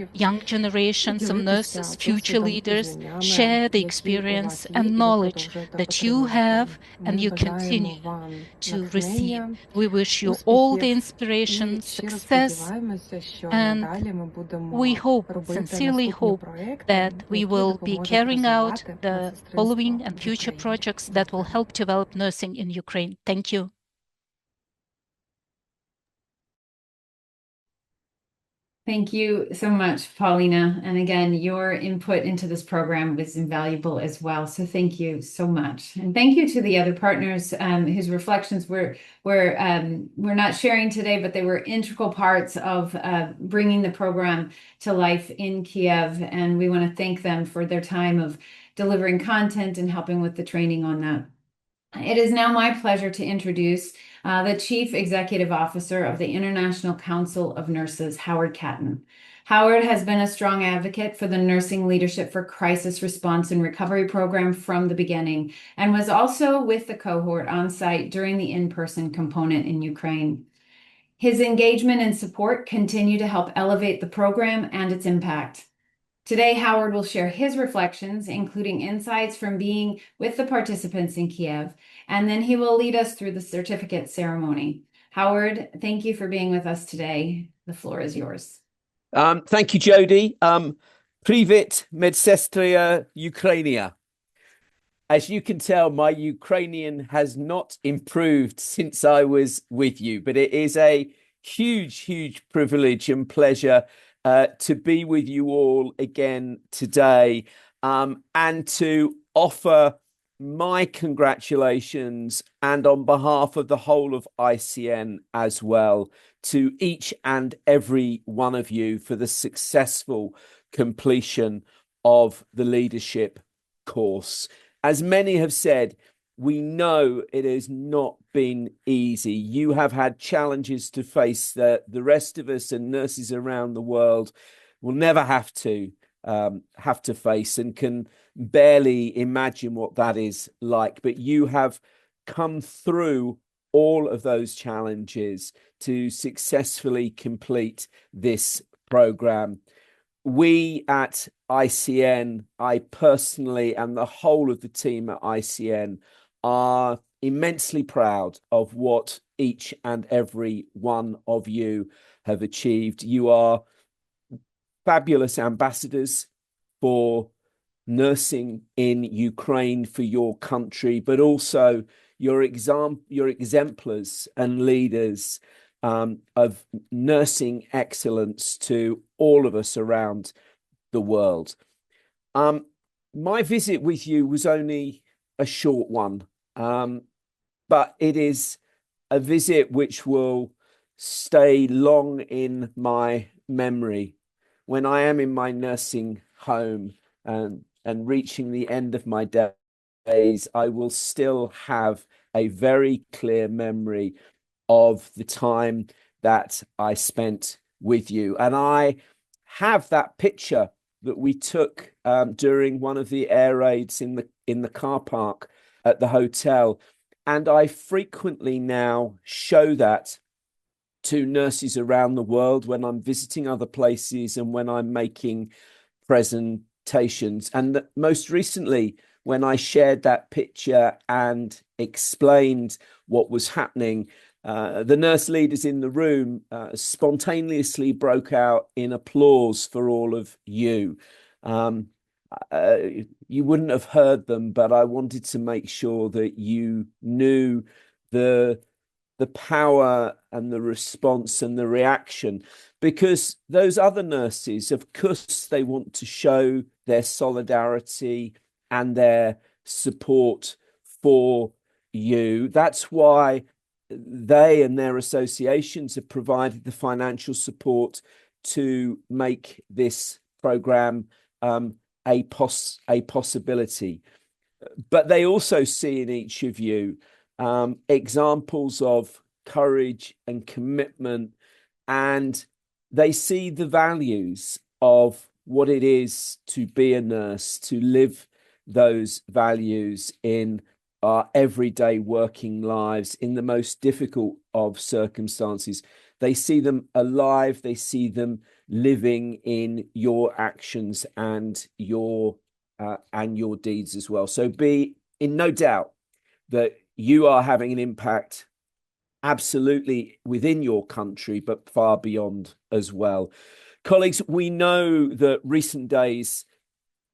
young generations of nurses, future leaders, share the experience and knowledge that you have and you continue to receive. We wish you all the inspiration, success, And we hope, sincerely hope, that we will be carrying out the following and future projects that will help develop nursing in Ukraine. Thank you. Thank you so much, Paulina. And again, your input into this program was invaluable as well. So thank you so much. And thank you to the other partners whose reflections we're not sharing today, but they were integral parts of bringing the program to life in Kiev. And we want to thank them for their time of delivering content and helping with the training on that. It is now my pleasure to introduce the Chief Executive Officer of the International Council of Nurses, Howard Catton. Howard has been a strong advocate for the Nursing Leadership for Crisis Response and Recovery program from the beginning, and was also with the cohort on site during the in-person component in Ukraine. His engagement and support continue to help elevate the program and its impact. Today, Howard will share his reflections, including insights from being with the participants in Kiev, and then he will lead us through the certificate ceremony. Howard, thank you for being with us today. The floor is yours. Thank you, Jody. Привет, medsestria Ukrainia. As you can tell, my Ukrainian has not improved since I was with you, but it is a huge privilege and pleasure to be with you all again today, and to offer my congratulations, and on behalf of the whole of ICN as well, to each and every one of you for the successful completion of the leadership course. As many have said, we know it has not been easy. You have had challenges to face that the rest of us and nurses around the world will never have to face, and can barely imagine what that is like. But you have come through all of those challenges to successfully complete this program. We at ICN, I personally and the whole of the team at ICN, are immensely proud of what each and every one of you have achieved. You are fabulous ambassadors for nursing in Ukraine, for your country, but also your exemplars and leaders of nursing excellence to all of us around the world. My visit with you was only a short one, but it is a visit which will stay long in my memory. When I am in my nursing home and reaching the end of my days, I will still have a very clear memory of the time that I spent with you. And I have that picture that we took during one of the air raids in the car park at the hotel. And I frequently now show that to nurses around the world when I'm visiting other places and when I'm making presentations. And most recently, when I shared that picture and explained what was happening, the nurse leaders in the room spontaneously broke out in applause for all of you. You wouldn't have heard them, but I wanted to make sure that you knew the power and the response and the reaction, because those other nurses, of course, they want to show their solidarity and their support for you. That's why they and their associations have provided the financial support to make this program a possibility. But they also see in each of you examples of courage and commitment, and they see the values of what it is to be a nurse, to live those values in our everyday working lives in the most difficult of circumstances. They see them alive, they see them living in your actions and your deeds as well. So be in no doubt that you are having an impact absolutely within your country, but far beyond as well. Colleagues, we know that recent days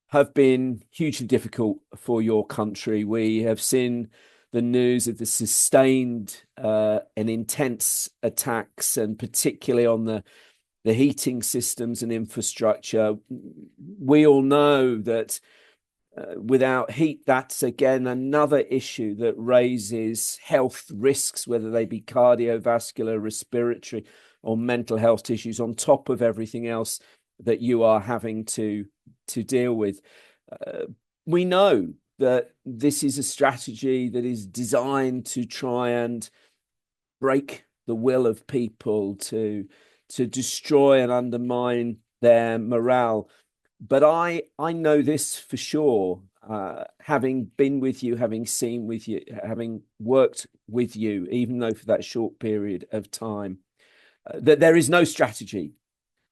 have been hugely difficult for your country. We have seen the news of the sustained and intense attacks, and particularly on the heating systems and infrastructure. We all know that without heat, that's again another issue that raises health risks, whether they be cardiovascular, respiratory, or mental health issues, on top of everything else that you are having to deal with. We know that this is a strategy that is designed to try and break the will of people, to destroy and undermine their morale. But I know this for sure, having been with you, having seen with you, having worked with you, even though for that short period of time, that there is no strategy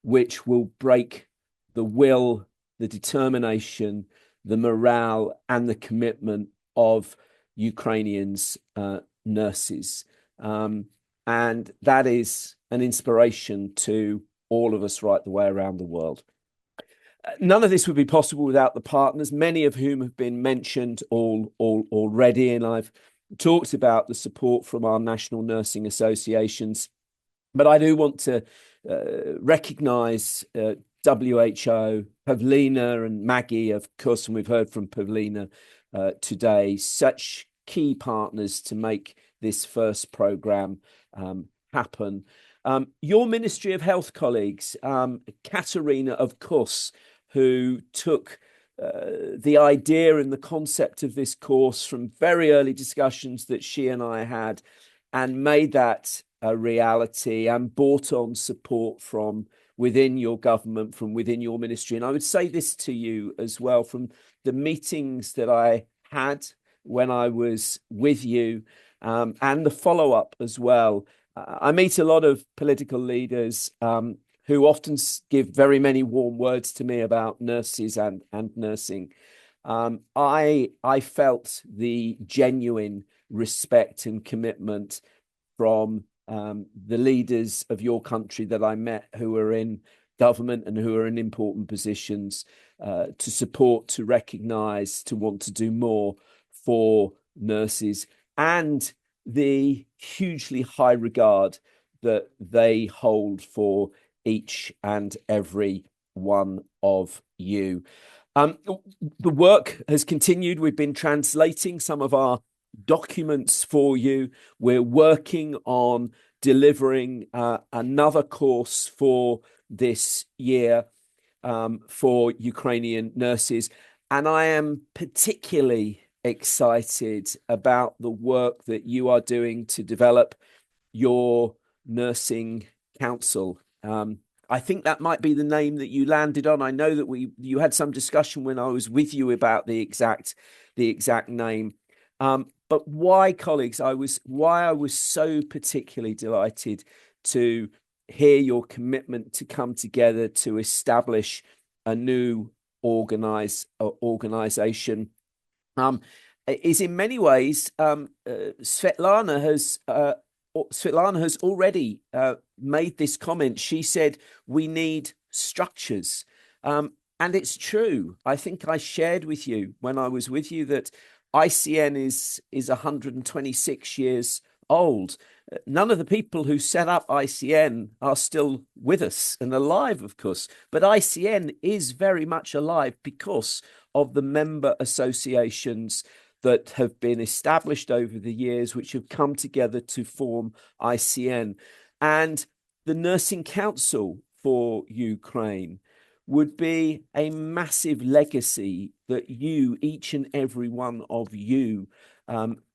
which will break the will, the determination, the morale, and the commitment of Ukrainians nurses. And that is an inspiration to all of us right the way around the world. None of this would be possible without the partners, many of whom have been mentioned already. And I've talked about the support from our national nursing associations. But I do want to recognise WHO, Pavlina and Maggie, of course, and we've heard from Pavlina today, such key partners to make this first programme happen. Your Ministry of Health colleagues, Katerina, of course, who took the idea and the concept of this course from very early discussions that she and I had, and made that a reality, and brought on support from within your government, from within your ministry. And I would say this to you as well, from the meetings that I had when I was with you, and the follow-up as well. I meet a lot of political leaders who often give very many warm words to me about nurses and nursing. I felt the genuine respect and commitment from the leaders of your country that I met, who are in government and who are in important positions, to support, to recognise, to want to do more for nurses, and the hugely high regard that they hold for each and every one of you. The work has continued. We've been translating some of our documents for you. We're working on delivering another course for this year for Ukrainian nurses. And I am particularly excited about the work that you are doing to develop your nursing council. I think that might be the name that you landed on. I know that you had some discussion when I was with you about the exact name. But why, colleagues, I was so particularly delighted to hear your commitment to come together to establish a new organization. Is in many ways, Svetlana has already made this comment. She said, we need structures. And it's true. I think I shared with you when I was with you that ICN is 126 years old. None of the people who set up ICN are still with us and alive, of course, but ICN is very much alive because of the member associations that have been established over the years, which have come together to form ICN. And the Nursing Council for Ukraine would be a massive legacy that you, each and every one of you,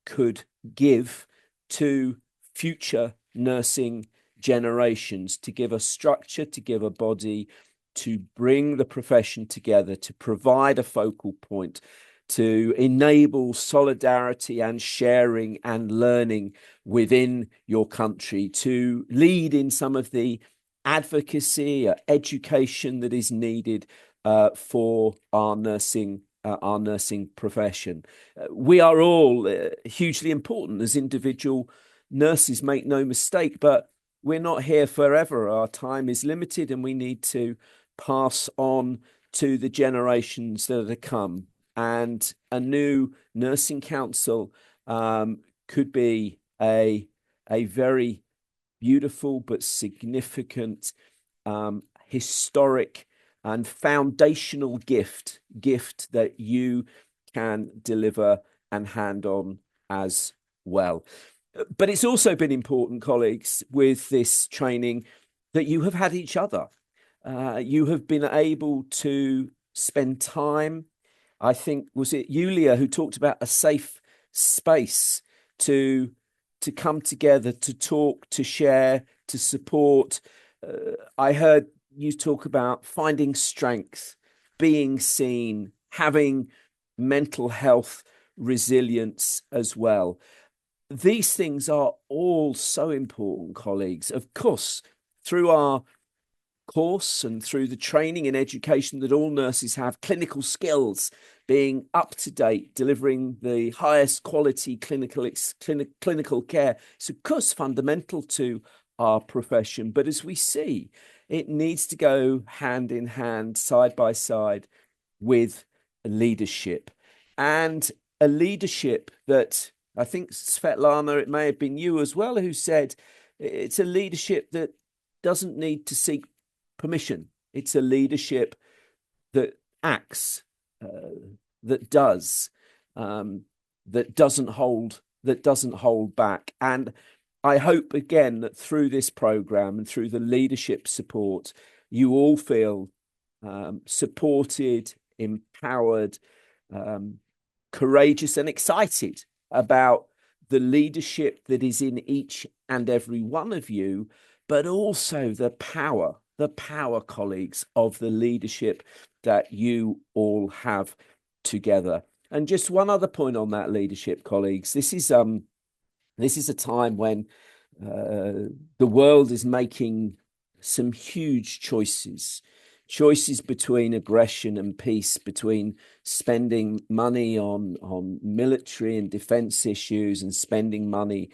could give to future nursing generations, to give a structure, to give a body, to bring the profession together, to provide a focal point, to enable solidarity and sharing and learning within your country, to lead in some of the advocacy or education that is needed for our nursing profession. We are all hugely important as individual nurses, make no mistake, but we're not here forever. Our time is limited and we need to pass on to the generations that are to come. And a new nursing council could be a very beautiful but significant, historic and foundational gift that you can deliver and hand on as well. But it's also been important, colleagues, with this training that you have had each other. You have been able to spend time. I think, was it Yulia who talked about a safe space to come together, to talk, to share, to support. I heard you talk about finding strength, being seen, having mental health resilience as well. These things are all so important, colleagues. Of course, through our course and through the training and education that all nurses have, clinical skills, being up to date, delivering the highest quality clinical care. It's of course fundamental to our profession, but as we see, it needs to go hand in hand, side by side with leadership, and a leadership that I think, Svetlana, it may have been you as well who said it's a leadership that doesn't need to seek permission. It's a leadership that acts, that does, that doesn't hold back. And I hope again that through this program and through the leadership support, you all feel supported, empowered, courageous, and excited about the leadership that is in each and every one of you, but also the power, colleagues, of the leadership that you all have together. And just one other point on that leadership, colleagues. This is a time when the world is making some huge choices between aggression and peace, between spending money on military and defense issues and spending money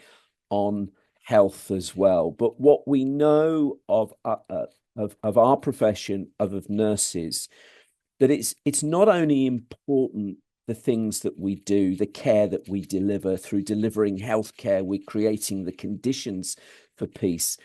on health as well. But what we know of our profession, of nurses, that it's not only important the things that we do, the care that we deliver through delivering healthcare, we're creating the conditions for peace,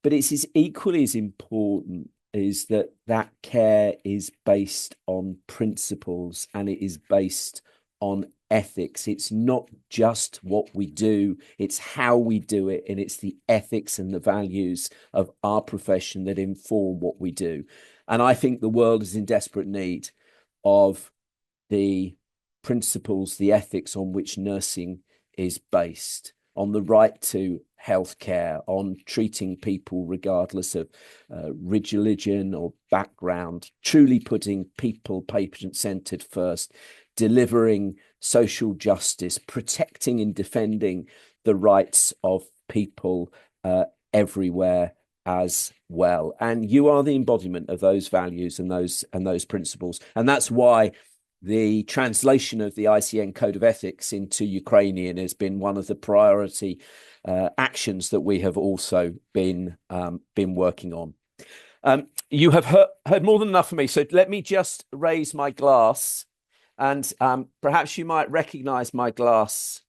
but it's equally as important is that care is based on principles and it is based on ethics. It's not just what we do, it's how we do it, and it's the ethics and the values of our profession that inform what we do. And I think the world is in desperate need of the principles, the ethics on which nursing is based, on the right to healthcare, on treating people regardless of religion or background, truly putting people patient-centered first, delivering social justice, protecting and defending the rights of people everywhere as well. And you are the embodiment of those values and those principles. And that's why the translation of the ICN Code of Ethics into Ukrainian has been one of the priority actions that we have also been working on. You have heard more than enough of me, so let me just raise my glass, and perhaps you might recognize my glass.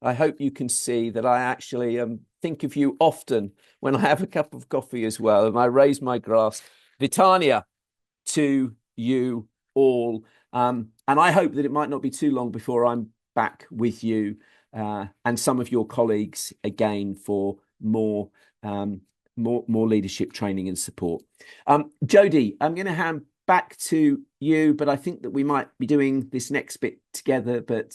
I hope you can see that I actually think of you often when I have a cup of coffee as well, and I raise my glass, Vitania, to you all. And I hope that it might not be too long before I'm back with you and some of your colleagues again for more leadership training and support. Jodie, I'm going to hand back to you, but I think that we might be doing this next bit together. But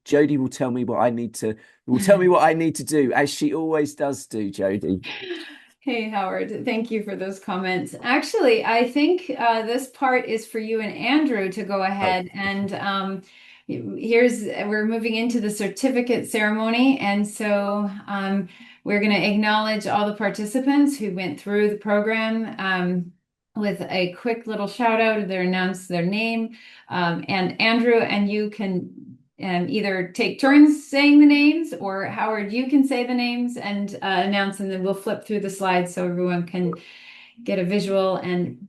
Jodie will tell me what I need to do, as she always does do, Jodie. Hey, Howard, thank you for those comments. Actually, I think this part is for you and Andrew to go ahead and we're moving into the certificate ceremony. And so we're going to acknowledge all the participants who went through the program with a quick little shout out. They announce their name. And Andrew, and you can either take turns saying the names, or Howard, you can say the names and announce, and then we'll flip through the slides so everyone can get a visual and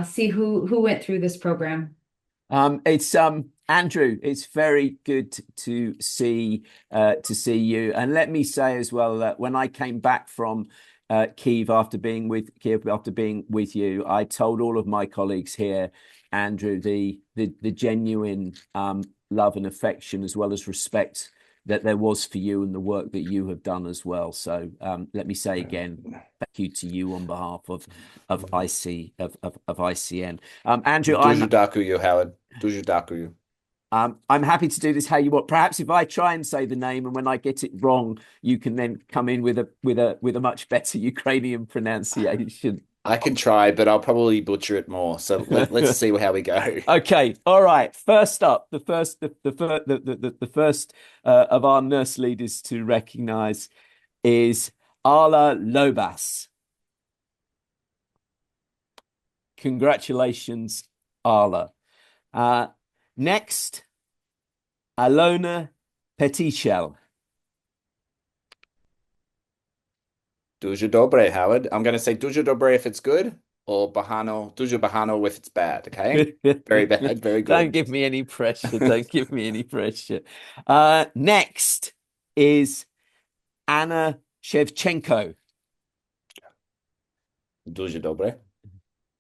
see who went through this program. It's Andrew, it's very good to see you. And let me say as well that when I came back from Kiev after being with you, I told all of my colleagues here, Andrew, the genuine love and affection as well as respect that there was for you and the work that you have done as well. So let me say again, thank you to you on behalf of ICN. Andrew, Дуже дякую, Howard. Дуже дякую. I'm happy to do this how you want. Perhaps if I try and say the name, and when I get it wrong, you can then come in with a much better Ukrainian pronunciation. I can try, but I'll probably butcher it more. So let's see how we go. Okay, all right. First up, the first of our nurse leaders to recognise is Ala Lobas. Congratulations, Ala. Next, Alona Petichel. Дуже добре, Howard. I'm going to say дуже добре if it's good, or bahano, дуже bahano if it's bad, okay? Very bad, very good. Don't give me any pressure. Don't give me any pressure. Next is Anna Shevchenko. Дуже добре.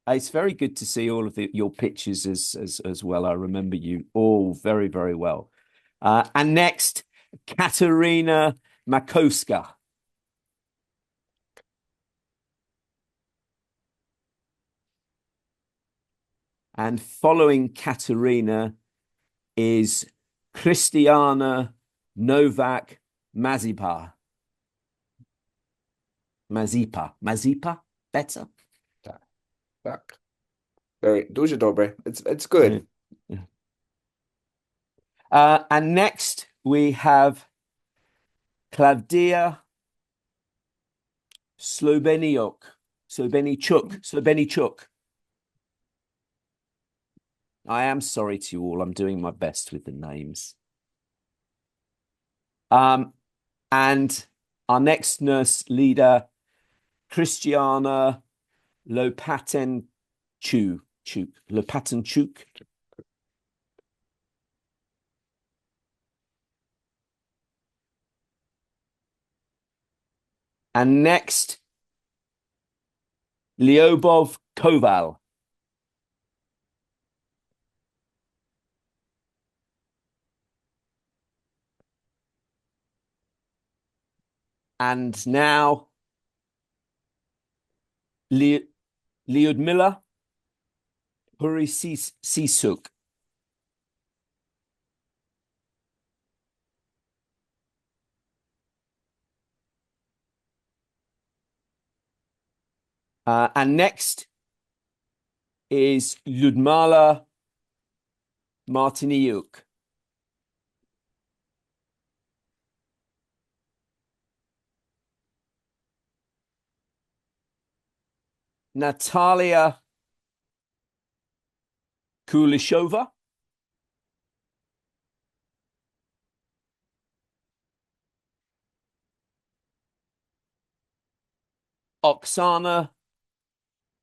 It's very good to see all of your pictures as well. I remember you all very, very well. And next, Katerina Makowska. And following Katerina is Christiana Novak Mazipa. Mazipa? Better? Tak. Very дуже добре. It's good. And next we have Claudia Slobenichuk. I am sorry to you all. I'm doing my best with the names. And our next nurse leader, Christiana Lopatenchuk. And next, Lyobov Koval. And now, Lyudmila Purisisuk. And next is Lyudmila Martiniuk. Natalia Kulishova. Oksana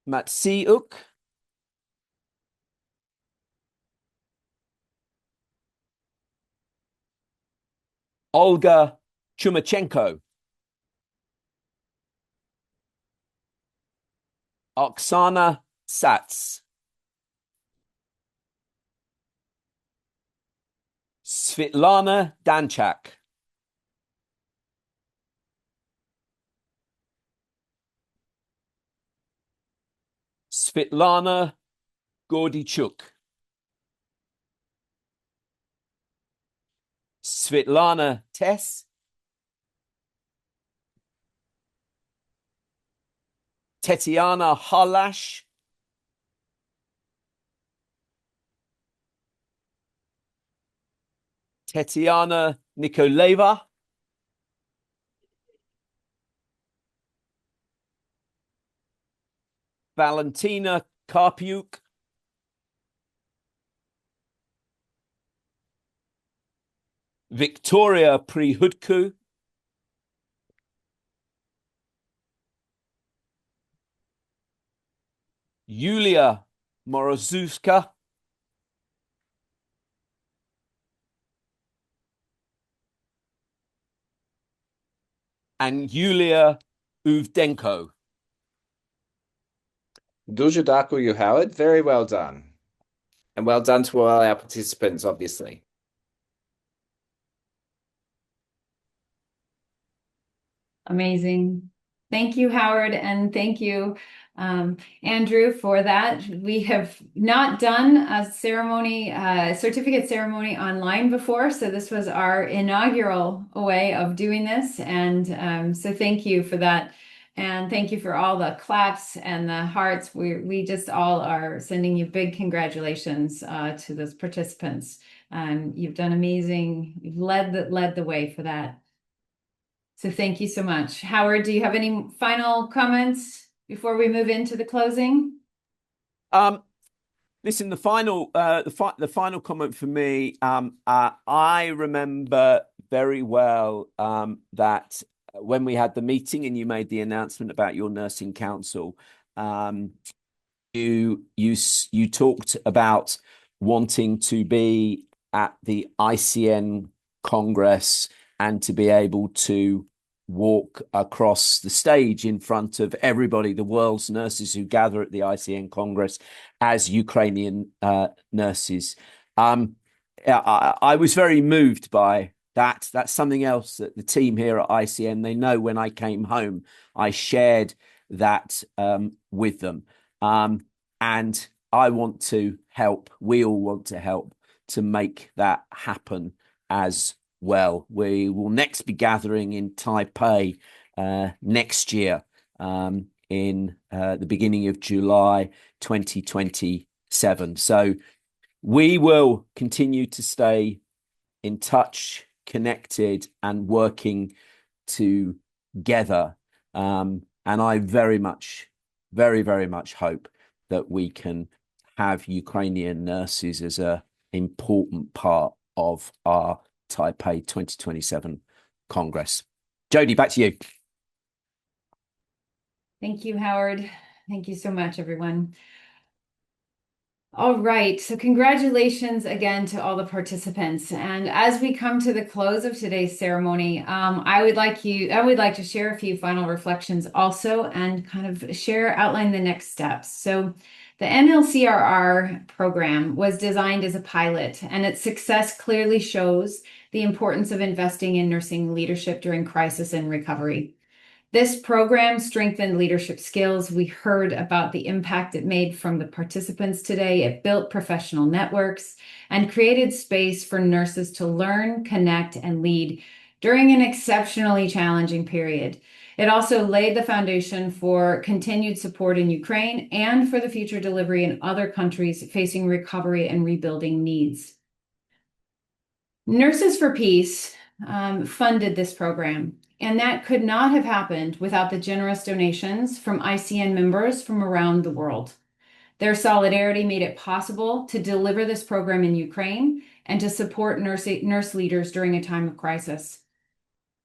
Matsiuk. Olga Chumachenko. Oksana Sats. Svitlana Danchak. Svitlana Gordichuk. Svitlana Tess. Tetiana Halash. Tetiana Nikoleva. Valentina Karpiuk. Victoria Prihudku, Yulia Morozuska, and Yulia Uvdenko. Дуже дякую, Howard. Very well done. And well done to all our participants, obviously. Amazing. Thank you, Howard, and thank you, Andrew, for that. We have not done a ceremony, certificate ceremony online before, so this was our inaugural way of doing this, and so thank you for that. And thank you for all the claps and the hearts. We just all are sending you big congratulations to those participants. You've done amazing. You've led the way for that. So thank you so much. Howard, do you have any final comments before we move into the closing? Listen, the final comment for me, I remember very well that when we had the meeting and you made the announcement about your nursing council, you talked about wanting to be at the ICN Congress and to be able to walk across the stage in front of everybody, the world's nurses who gather at the ICN Congress as Ukrainian nurses. I was very moved by that. That's something else that the team here at ICN, they know when I came home, I shared that with them. And I want to help, we all want to help to make that happen as well. We will next be gathering in Taipei next year in the beginning of July 2027. So we will continue to stay in touch, connected, and working together. And I very much hope that we can have Ukrainian nurses as an important part of our Taipei 2027 Congress. Jodie, back to you. Thank you, Howard. Thank you so much, everyone. All right, so congratulations again to all the participants. And as we come to the close of today's ceremony, I would like to share a few final reflections also and kind of outline the next steps. So the NLCRR program was designed as a pilot, and its success clearly shows the importance of investing in nursing leadership during crisis and recovery. This program strengthened leadership skills. We heard about the impact it made from the participants today. It built professional networks and created space for nurses to learn, connect, and lead during an exceptionally challenging period. It also laid the foundation for continued support in Ukraine and for the future delivery in other countries facing recovery and rebuilding needs. Nurses for Peace funded this program, and that could not have happened without the generous donations from ICN members from around the world. Their solidarity made it possible to deliver this program in Ukraine and to support nurse leaders during a time of crisis.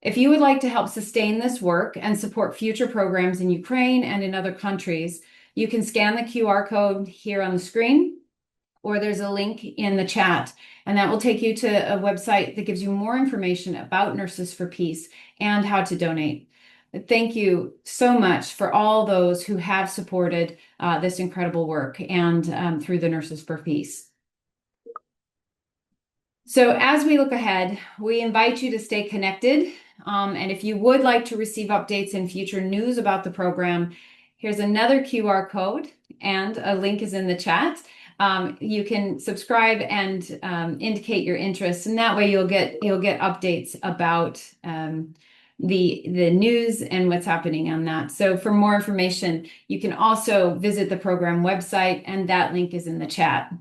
If you would like to help sustain this work and support future programs in Ukraine and in other countries, you can scan the QR code here on the screen, or there's a link in the chat, and that will take you to a website that gives you more information about Nurses for Peace and how to donate. Thank you so much for all those who have supported this incredible work and through the Nurses for Peace. So as we look ahead, we invite you to stay connected. And if you would like to receive updates and future news about the program, here's another QR code and a link is in the chat. You can subscribe and indicate your interest, and that way you'll get updates about the news and what's happening on that. So for more information, you can also visit the program website, and that link is in the chat.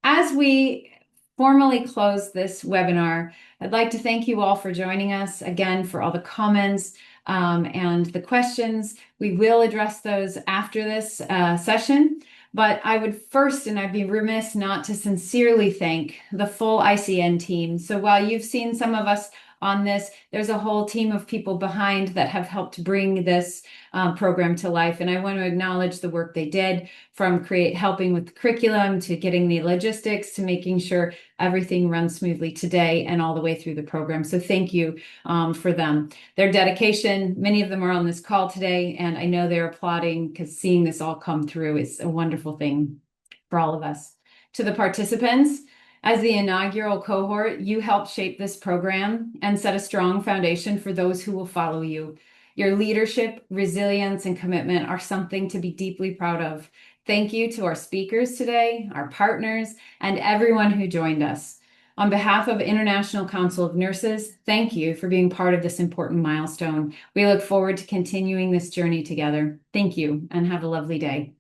As we formally close this webinar, I'd like to thank you all for joining us, again, for all the comments and the questions. We will address those after this session. But I would first, and I'd be remiss not to sincerely thank the full ICN team. So while you've seen some of us on this, there's a whole team of people behind that have helped bring this program to life. And I want to acknowledge the work they did, from helping with the curriculum to getting the logistics to making sure everything runs smoothly today and all the way through the program. So thank you for them. Their dedication, many of them are on this call today, and I know they're applauding because seeing this all come through is a wonderful thing for all of us. To the participants, as the inaugural cohort, you helped shape this program and set a strong foundation for those who will follow you. Your leadership, resilience, and commitment are something to be deeply proud of. Thank you to our speakers today, our partners, and everyone who joined us. On behalf of International Council of Nurses, thank you for being part of this important milestone. We look forward to continuing this journey together. Thank you, and have a lovely day.